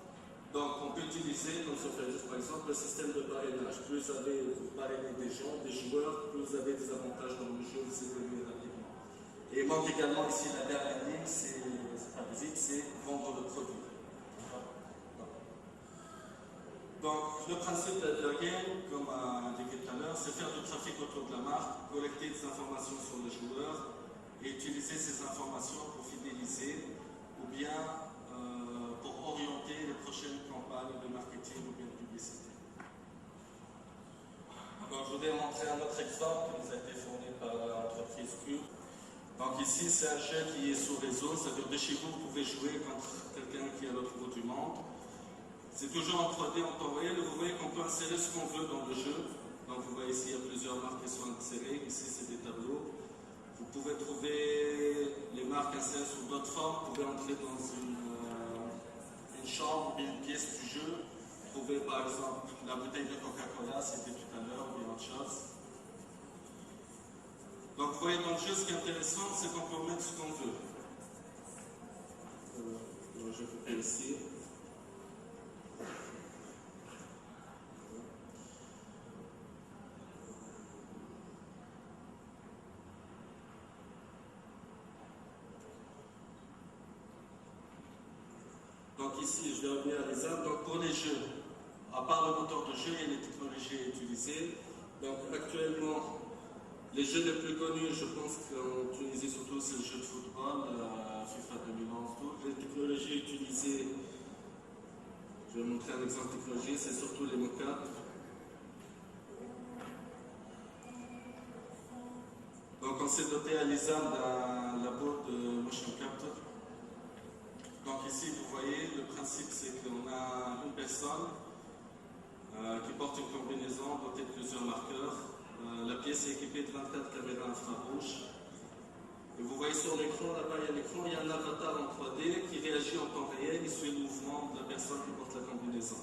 Donc on peut utiliser, comme ça fait juste par exemple, le système de parrainage. Plus vous parrainez des gens, des joueurs, plus vous avez des avantages dans le jeu, vous évoluez rapidement. Et il manque également ici la dernière ligne, c'est pas visible, c'est vendre le produit. Donc le principe de la game, comme indiqué tout à l'heure, c'est faire du trafic autour de la marque, collecter des informations sur les joueurs et utiliser ces informations pour fidéliser ou bien pour orienter les prochaines campagnes de marketing ou bien de publicité. Donc, je voudrais montrer un autre exemple qui nous a été fourni par l'entreprise Q. Donc ici, c'est un jeu qui est sous réseau, ça veut dire que de chez vous, vous pouvez jouer contre quelqu'un qui est à l'autre bout du monde. C'est toujours en 3D, en temps réel, vous voyez qu'on peut insérer ce qu'on veut dans le jeu. Donc vous voyez ici, il y a plusieurs marques qui sont insérées, ici c'est des tableaux. Vous pouvez trouver les marques insérées sous d'autres formes, vous pouvez entrer dans une chambre une pièce du jeu. Trouver par exemple la bouteille de Coca-Cola, c'était tout à l'heure, ou bien autre chose. Donc vous voyez, dans le jeu, ce qui est intéressant, c'est qu'on peut mettre ce qu'on veut. Je vais ici. Donc ici, je vais revenir à l'ESAM. Donc pour les jeux, à part le moteur de jeu, il y a les technologies utilisées. Donc actuellement, les jeux les plus connus, je pense qu'en Tunisie surtout, c'est le jeu de football, FIFA 2011, tout. Les technologies utilisées, je vais montrer un exemple de technologie, c'est surtout les mocap. Donc on s'est doté à l'ISAM d'un labo de motion capture. Donc ici, vous voyez, le principe c'est qu'on a une personne qui porte une combinaison dotée de plusieurs marqueurs. La pièce est équipée de 24 caméras infrarouges. Et vous voyez sur l'écran, là-bas il y a l'écran, il y a un avatar en 3D qui réagit en temps réel, il suit le mouvement de la personne qui porte la combinaison.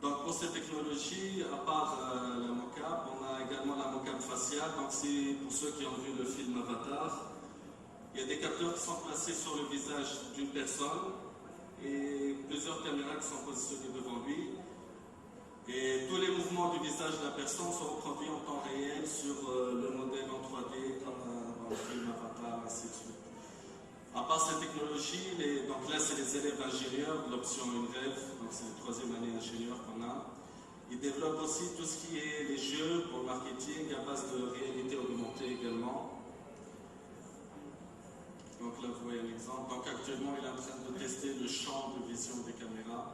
Donc pour cette technologie, à part la mocap, on a également la mocap faciale. Donc c'est pour ceux qui ont vu le film Avatar. Il y a des capteurs qui sont placés sur le visage d'une personne et plusieurs caméras qui sont positionnées devant lui. Et tous les mouvements du visage de la personne sont reproduits en temps réel sur le modèle en 3D comme dans le film Avatar, ainsi de suite. À part cette technologie, donc là c'est les élèves ingénieurs de l'option UNREV, donc c'est la 3e année ingénieur qu'on a. Ils développent aussi tout ce qui est les jeux pour le marketing à base de réalité augmentée également. Donc là vous voyez un exemple. Donc actuellement il est en train de tester le champ de vision des caméras.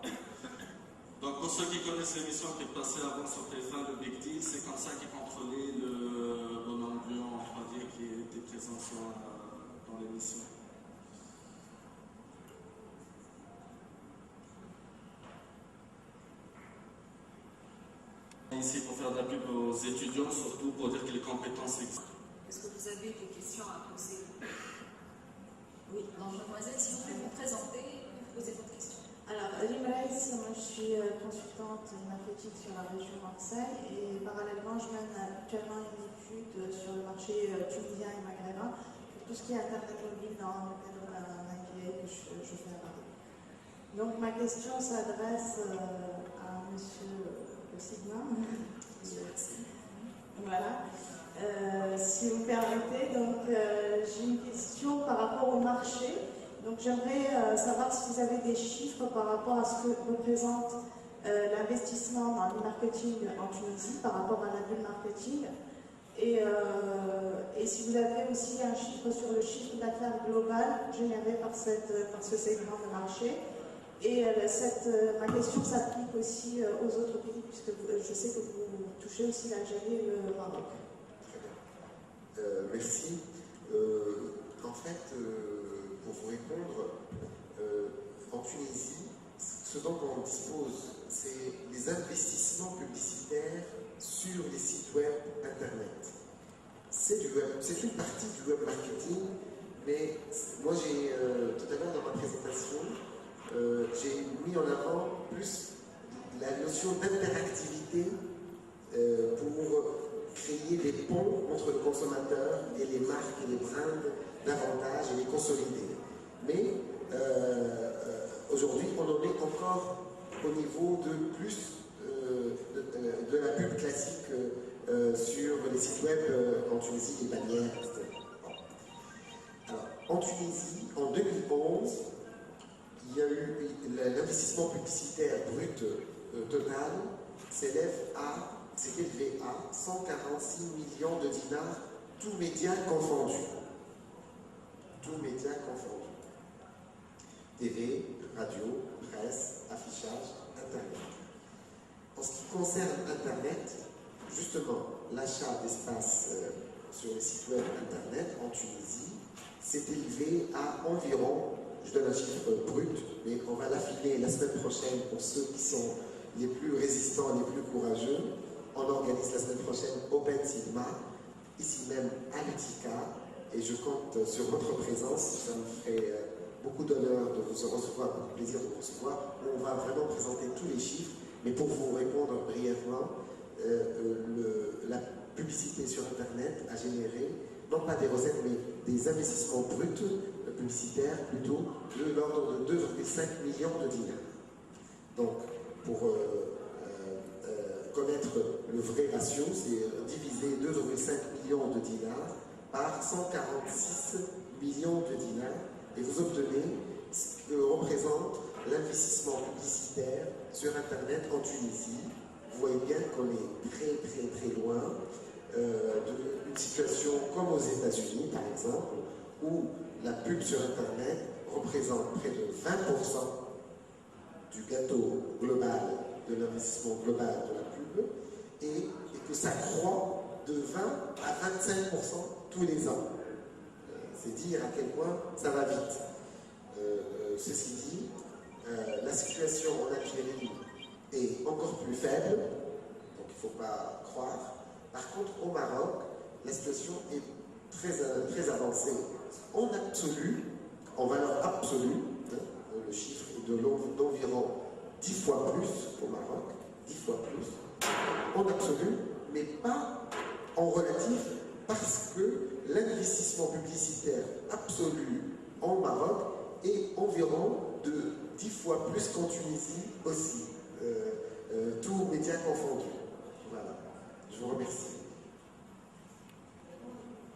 Donc pour ceux qui connaissent l'émission qui est passée avant sur TF1, le Big Deal, c'est comme ça qu'ils contrôlaient le bonhomme blanc en 3D qui était présent dans l'émission. Ici pour faire de la pub aux étudiants, surtout pour dire que les compétences existent. Est-ce que vous avez des questions à poser? Oui, donc mademoiselle, si vous pouvez vous présenter et poser votre question. Alors, Limraïs, moi je suis consultante marketing sur la région Marseille et parallèlement je mène actuellement une étude sur le marché tunisien et maghrébin pour tout ce qui est internet mobile dans le cadre d'un MBA que je fais à Paris. Donc ma question s'adresse à monsieur le Sigma. Voilà. Si vous permettez, donc j'ai une question par rapport au marché. Donc j'aimerais savoir si vous avez des chiffres par rapport à ce que représente l'investissement dans le marketing en Tunisie par rapport à la bulle marketing et si vous avez aussi un chiffre sur le chiffre d'affaires global généré par ce segment de marché. Et ma question s'applique aussi aux autres pays puisque je sais que vous touchez aussi l'Algérie et le Maroc. Très bien. Merci. En fait, pour vous répondre, en Tunisie, ce dont on dispose, c'est les investissements publicitaires sur les sites web Internet. C'est du web, c'est une partie du web marketing, mais moi j'ai, tout à l'heure dans ma présentation, j'ai mis en avant plus la notion d'interactivité pour créer des ponts entre le consommateur et les marques et les brands davantage et les consolider. Mais aujourd'hui, on en est encore au niveau de plus de la pub classique sur les sites web en Tunisie, les bannières, etc. Alors, en Tunisie, en 2011, il y a eu l'investissement publicitaire brut total s'élève à, s'est élevé à 146 millions de dinars, tous médias confondus. Tous médias confondus. TV, radio, presse, affichage, Internet. En ce qui concerne Internet, justement, l'achat d'espace sur les sites web Internet en Tunisie s'est élevé à environ, je donne un chiffre brut, mais on va l'affiner la semaine prochaine pour ceux qui sont les plus résistants, les plus courageux. On organise la semaine prochaine Open Sigma, ici même à l'UTICA, et je compte sur votre présence, ça me ferait beaucoup d'honneur de vous recevoir, beaucoup de plaisir de vous recevoir. On va vraiment présenter tous les chiffres, mais pour vous répondre brièvement, la publicité sur Internet a généré, non pas des recettes, mais des investissements bruts publicitaires, plutôt, de l'ordre de 2,5 millions de dinars. Donc, pour connaître le vrai ratio, c'est diviser 2,5 millions de dinars par 146 millions de dinars, et vous obtenez ce que représente l'investissement publicitaire sur Internet en Tunisie. Vous voyez bien qu'on est très très très loin d'une situation comme aux États-Unis, par exemple, où la pub sur Internet représente près de 20% du gâteau global, de l'investissement global de la pub, et que ça croît de 20 à 25% tous les ans. C'est dire à quel point ça va vite. Ceci dit, la situation en Algérie est encore plus faible, donc il ne faut pas croire. Par contre, au Maroc, la situation est très avancée. En absolu, en valeur absolue, le chiffre est d'environ 10 fois plus au Maroc, 10 fois plus, en absolu, mais pas en relatif, parce que l'investissement publicitaire absolu en Maroc est environ de 10 fois plus qu'en Tunisie aussi, tous médias confondus. Voilà, je vous remercie.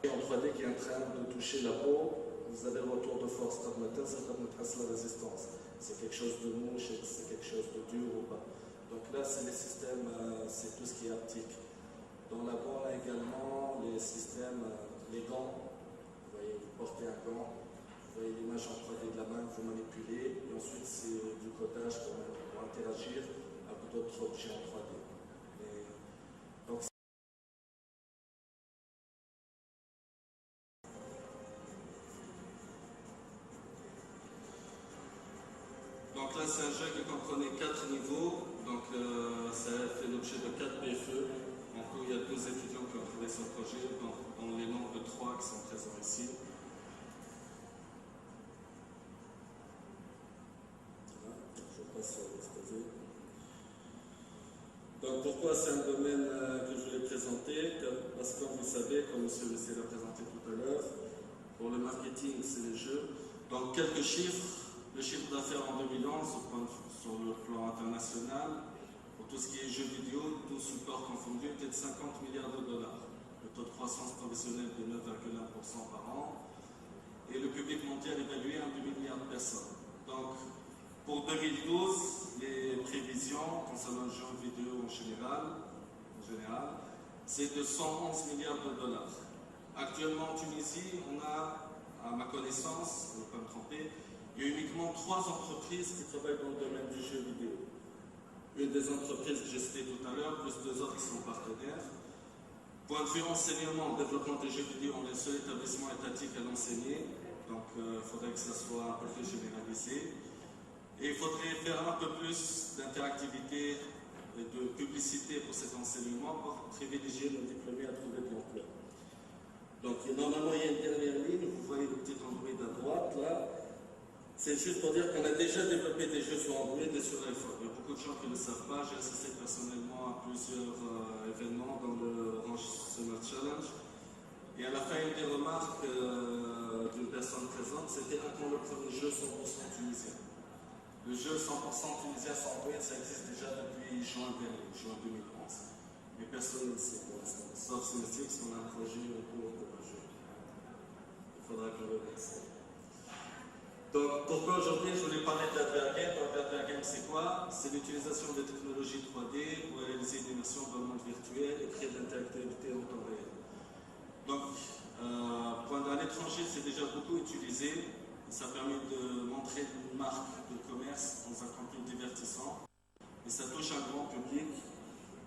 En 3D qui est en train de toucher la peau, vous avez le retour de force. Ça permet la résistance. C'est quelque chose de mouche, c'est quelque chose de dur ou pas. Donc là, c'est les systèmes, c'est tout ce qui est haptique. Dans la boîte, on a également les systèmes, les gants. Vous voyez, vous portez un gant, vous voyez l'image en 3D de la main, vous manipulez, et ensuite c'est du codage pour interagir avec d'autres objets en 3D. Donc, là, c'est un jeu qui comprenait 4 niveaux, donc ça a fait l'objet de 4 BFE. En cours, il y a 12 étudiants qui ont trouvé ce projet, dont les nombres de 3 qui sont présents ici. Voilà, je passe à l'exposé. Donc pourquoi c'est un domaine que je voulais présenter? Parce que comme vous savez, comme M. Messier l'a présenté tout à l'heure, pour le marketing, c'est les jeux. Donc quelques chiffres. Le chiffre d'affaires en 2011 sur le plan international, pour tout ce qui est jeux vidéo, tout support confondu, était de 50 milliards de dollars. Le taux de croissance professionnelle de 9,1% par an. Et le public mondial évalué à 2 milliards de personnes. Donc, pour 2012, les prévisions concernant le jeu vidéo en général, c'est de 111 milliards de dollars. Actuellement en Tunisie, on a, à ma connaissance, je ne vais pas me tromper, il y a uniquement 3 entreprises qui travaillent dans le domaine du jeu vidéo. Une des entreprises que j'ai citées tout à l'heure, plus 2 autres qui sont partenaires. Point de vue enseignement, développement des jeux vidéo, on est le seul établissement étatique à l'enseigner. Donc il faudrait que ça soit un peu plus généralisé. Et il faudrait faire un peu plus d'interactivité et de publicité pour cet enseignement pour privilégier nos diplômés à trouver de l'emploi. Donc normalement, il y a une dernière ligne, vous voyez le petit Android à droite là. C'est juste pour dire qu'on a déjà développé des jeux sur Android et sur iPhone. Il y a beaucoup de gens qui ne le savent pas. J'ai assisté personnellement à plusieurs événements dans le Orange Summer Challenge. Et à la fin, une des remarques d'une personne présente, c'était quand le premier jeu 100% tunisien. Le jeu 100% tunisien sur Android, ça existe déjà depuis juin dernier, juin 2011. Mais personne ne le sait pour l'instant. Sauf Synestix, on a un projet au cours de un jeu. Il faudra qu'on le laisse. Donc, pourquoi aujourd'hui je voulais parler de l'Hardware Game? L'Hardware Game, c'est quoi? C'est l'utilisation des technologies 3D pour réaliser une immersion dans le monde virtuel et créer de l'interactivité en temps réel. Donc, à l'étranger, c'est déjà beaucoup utilisé. Ça permet de montrer une marque de commerce dans un contenu divertissant. Et ça touche un grand public.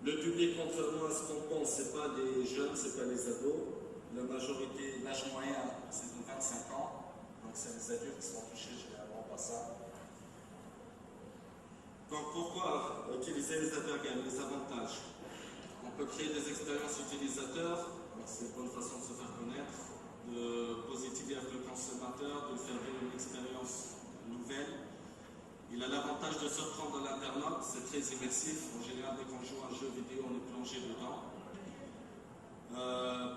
Le public, contrairement à ce qu'on pense, ce n'est pas les jeunes, ce n'est pas les ados. La majorité, l'âge moyen, c'est de 25 ans. Donc c'est les adultes qui sont touchés généralement par ça. Donc pourquoi utiliser les Hardware Games? Les avantages. On peut créer des expériences utilisateurs, c'est une bonne façon de se faire connaître. de positiver avec le consommateur, de faire vivre une expérience nouvelle. Il a l'avantage de se prendre dans l'internaute, c'est très immersif. En général, dès qu'on joue à un jeu vidéo, on est plongé dedans.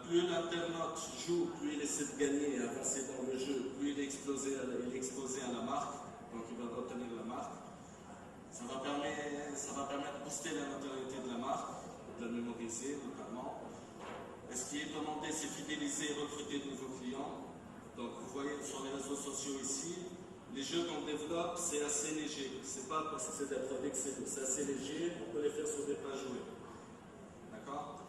Plus l'internaute joue, plus il essaie de gagner et avancer dans le jeu, plus il est exposé à la marque, donc il va obtenir la marque. Ça va permettre de booster la notoriété de la marque, de la mémoriser notamment. Et ce qui est demandé, c'est fidéliser et recruter de nouveaux clients. Donc vous voyez sur les réseaux sociaux ici, les jeux qu'on développe, c'est assez léger. C'est pas parce que c'est des produits que c'est assez léger, on peut les faire sur des pages web. D'accord?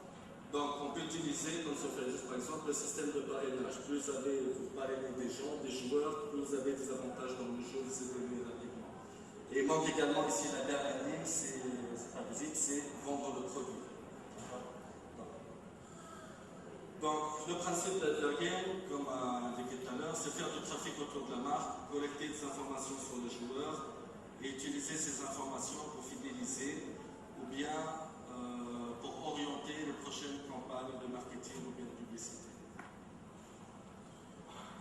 Donc on peut utiliser, comme ça fait juste par exemple, le système de parrainage. Plus vous parrainez des gens, des joueurs, plus vous avez des avantages dans le jeu, vous évoluez rapidement. Et il manque également ici la dernière ligne, c'est pas visite, c'est vendre le produit. Donc, le principe d'Advergame, comme indiqué tout à l'heure, c'est faire du trafic autour de la marque, collecter des informations sur les joueurs et utiliser ces informations pour fidéliser ou bien pour orienter les prochaines campagnes de marketing ou bien de publicité.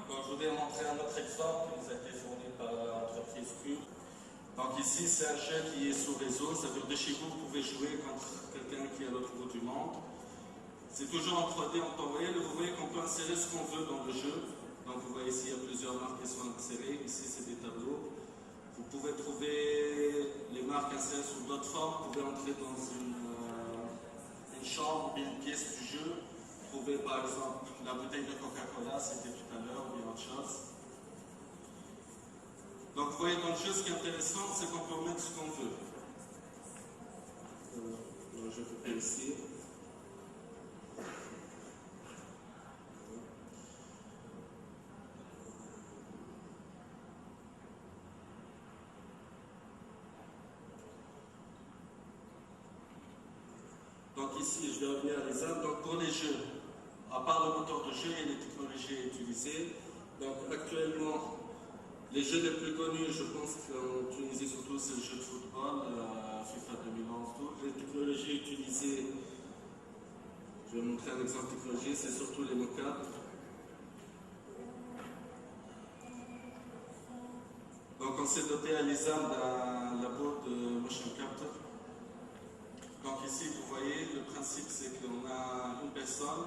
Donc, je voudrais montrer un autre exemple qui nous a été fourni par l'entreprise Cube. Donc ici, c'est un jeu qui est sous réseau, ça veut dire de chez vous, vous pouvez jouer contre quelqu'un qui est à l'autre bout du monde. C'est toujours en 3D en temps réel. Vous voyez qu'on peut insérer ce qu'on veut dans le jeu. Donc vous voyez ici, il y a plusieurs marques qui sont insérées. Ici, c'est des tableaux. Vous pouvez trouver les marques insérées sous d'autres formes. Vous pouvez entrer dans une chambre, une pièce du jeu. Trouver par exemple la bouteille de Coca-Cola, c'était tout à l'heure, ou bien autre chose. Donc vous voyez dans le jeu, ce qui est intéressant, c'est qu'on peut mettre ce qu'on veut. Je vais ici. Donc ici, je vais revenir à l'exemple. Donc pour les jeux, à part le moteur de jeu, il y a les technologies utilisées. Donc actuellement, les jeux les plus connus, je pense qu'en Tunisie surtout, c'est le jeu de football, FIFA 2011, toutes les technologies utilisées. Je vais montrer un exemple de technologie, c'est surtout les mocap. Donc on s'est doté à l'ISAM d'un labo de motion capture. Donc ici, vous voyez, le principe c'est qu'on a une personne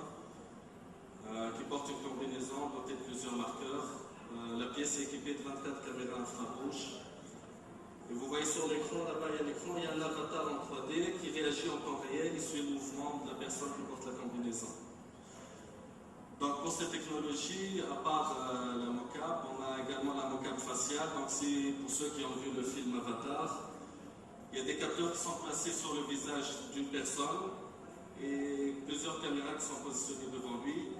qui porte une combinaison dotée de plusieurs marqueurs. La pièce est équipée de 24 caméras infrarouges. Et vous voyez sur l'écran, là-bas il y a l'écran, il y a un avatar en 3D qui réagit en temps réel, il suit le mouvement de la personne qui porte la combinaison. Donc pour cette technologie, à part la mocap, on a également la mocap faciale. Donc c'est pour ceux qui ont vu le film Avatar. Il y a des capteurs qui sont placés sur le visage d'une personne et plusieurs caméras qui sont positionnées devant lui.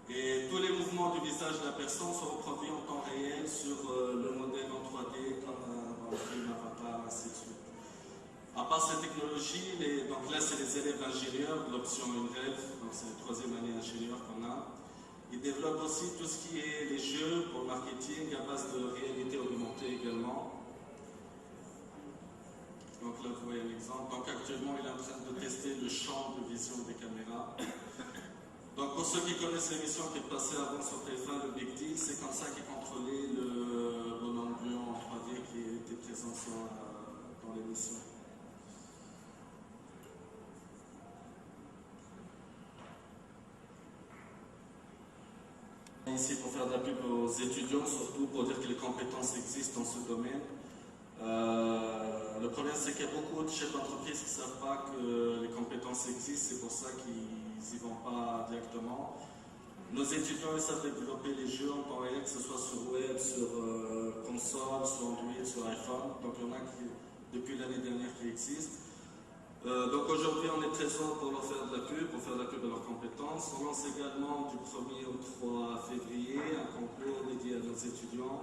Et tous les mouvements du visage de la personne sont reproduits en temps réel sur le modèle en 3D comme dans le film Avatar, ainsi de suite. À part cette technologie, donc là c'est les élèves ingénieurs de l'option UNREV, donc c'est la troisième année ingénieur qu'on a. Ils développent aussi tout ce qui est les jeux pour le marketing à base de réalité augmentée également. Donc là vous voyez un exemple. Donc actuellement il est en train de tester le champ de vision des caméras. Donc pour ceux qui connaissent l'émission qui est passée avant sur TF1, le Big Deal, c'est comme ça qu'ils contrôlaient le bonhomme gluant en 3D qui était présent dans l'émission. Ici pour faire de la pub aux étudiants, surtout pour dire que les compétences existent dans ce domaine. Le problème c'est qu'il y a beaucoup de chefs d'entreprise qui ne savent pas que les compétences existent, c'est pour ça qu'ils n'y vont pas directement. Nos étudiants ils savent développer les jeux en temps réel, que ce soit sur web, sur console, sur Android, sur iPhone. Donc il y en a qui, depuis l'année dernière qui existent. Donc aujourd'hui on est très heureux pour leur faire de la pub, pour faire de la pub de leurs compétences. On lance également du 1er au 3 février un concours dédié à nos étudiants.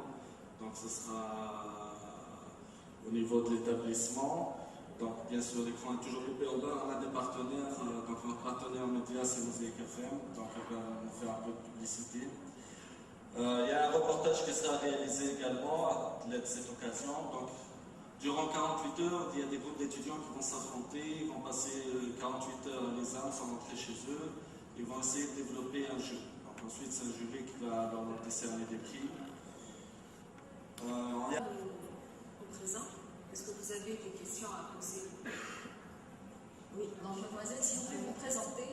Donc ce sera au niveau de l'établissement. Donc bien sûr l'écran est toujours coupé en bas. On a des partenaires, donc notre partenaire média c'est Mosaic FM, donc on va nous faire un peu de publicité. Il y a un reportage qui sera réalisé également à l'aide de cette occasion. Donc, durant 48 heures, il y a des groupes d'étudiants qui vont s'affronter, ils vont passer 48 heures à l'ESAM sans rentrer chez eux, ils vont essayer de développer un jeu. Donc Ensuite, c'est un jury qui va leur décerner des prix. Au présent, est-ce que vous avez des questions à poser? Oui, donc mademoiselle, si vous pouvez vous présenter,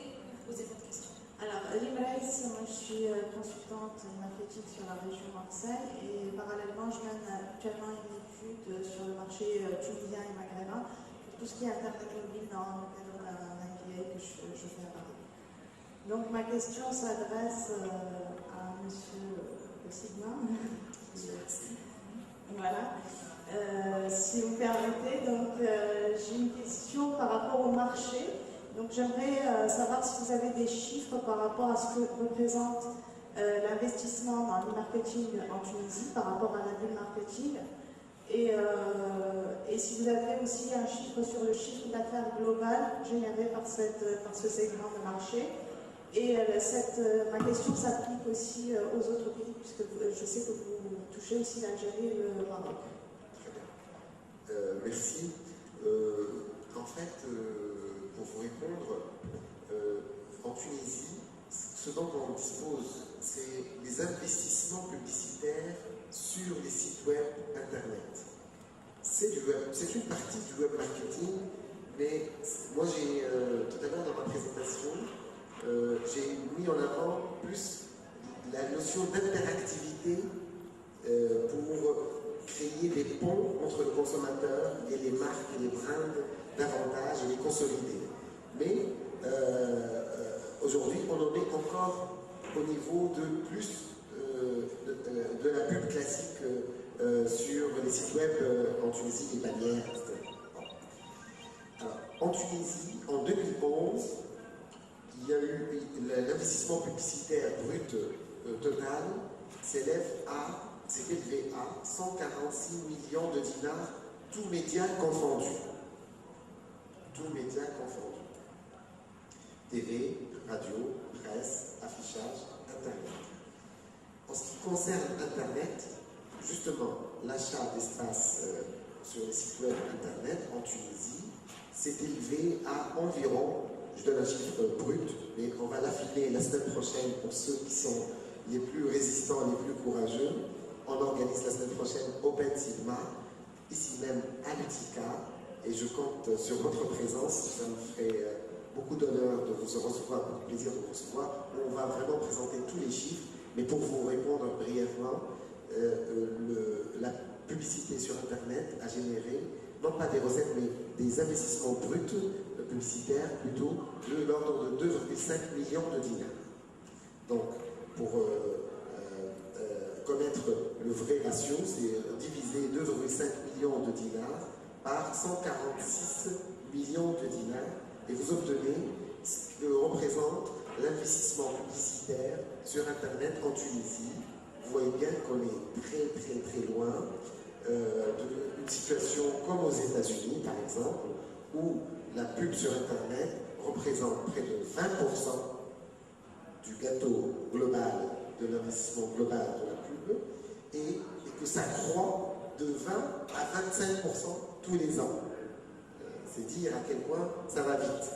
poser votre question. Alors, Limraïs, moi je suis consultante marketing sur la région Marseille et parallèlement je mène actuellement une étude sur le marché tunisien et maghrébin pour tout ce qui est Internet mobile dans le cadre d'un MBA que je fais à Paris. Donc ma question s'adresse à monsieur Sigma. Voilà. Si vous permettez, donc j'ai une question par rapport au marché. Donc j'aimerais savoir si vous avez des chiffres par rapport à ce que représente l'investissement dans le marketing en Tunisie par rapport à la bulle marketing et si vous avez aussi un chiffre sur le chiffre d'affaires global généré par ce segment de marché. Et ma question s'applique aussi aux autres pays puisque je sais que vous touchez aussi l'Algérie et le Maroc. Très bien. Merci. En fait, pour vous répondre, en Tunisie, ce dont on dispose, c'est les investissements publicitaires sur les sites web Internet. C'est du web, c'est une partie du web marketing, mais moi j'ai, tout à l'heure dans ma présentation, j'ai mis en avant plus la notion d'interactivité pour créer des ponts entre le consommateur et les marques et les brands davantage et les consolider. Mais aujourd'hui, on en est encore au niveau de plus de la pub classique sur les sites web en Tunisie, les bannières, etc. Alors, en Tunisie, en 2011, il y a eu l'investissement publicitaire brut total s'est élevé à 146 millions de dinars, tous médias confondus. Tous médias confondus. TV, radio, presse, affichage, Internet. En ce qui concerne Internet, justement, l'achat d'espace sur les sites web Internet en Tunisie s'est élevé à environ, je donne un chiffre brut, mais on va l'affiner la semaine prochaine pour ceux qui sont les plus résistants, les plus courageux. On organise la semaine prochaine Open Sigma, ici même à l'UTICA, et je compte sur votre présence. Ça me ferait beaucoup d'honneur de vous recevoir, beaucoup de plaisir de vous recevoir. On va vraiment présenter tous les chiffres, mais pour vous répondre brièvement, la publicité sur Internet a généré, non pas des recettes, mais des investissements bruts publicitaires, plutôt de l'ordre de 2,5 millions de dinars. Donc, pour connaître le vrai ratio, c'est diviser 2,5 millions de dinars par 146 millions de dinars et vous obtenez ce que représente l'investissement publicitaire sur Internet en Tunisie. Vous voyez bien qu'on est très loin d'une situation comme aux États-Unis, par exemple, où la pub sur Internet représente près de 20% du gâteau global, de l'investissement global de la pub, et que ça croît de 20 à 25% tous les ans. C'est dire à quel point ça va vite.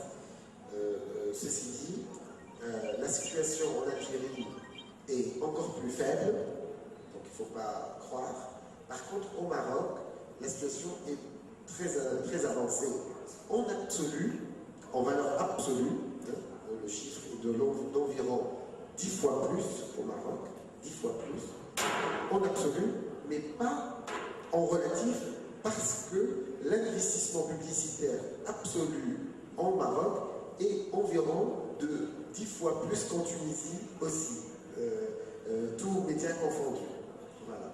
Ceci dit, la situation en Algérie est encore plus faible, donc il ne faut pas croire. Par contre, au Maroc, la situation est très avancée. En absolu, en valeur absolue, le chiffre est d'environ 10 fois plus au Maroc, 10 fois plus, en absolu, mais pas en relatif, parce que l'investissement publicitaire absolu en Maroc est environ de 10 fois plus qu'en Tunisie aussi, tous médias confondus. Voilà,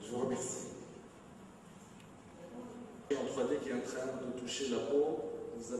je vous remercie. En 3D qui est en train de toucher la peau, vous avez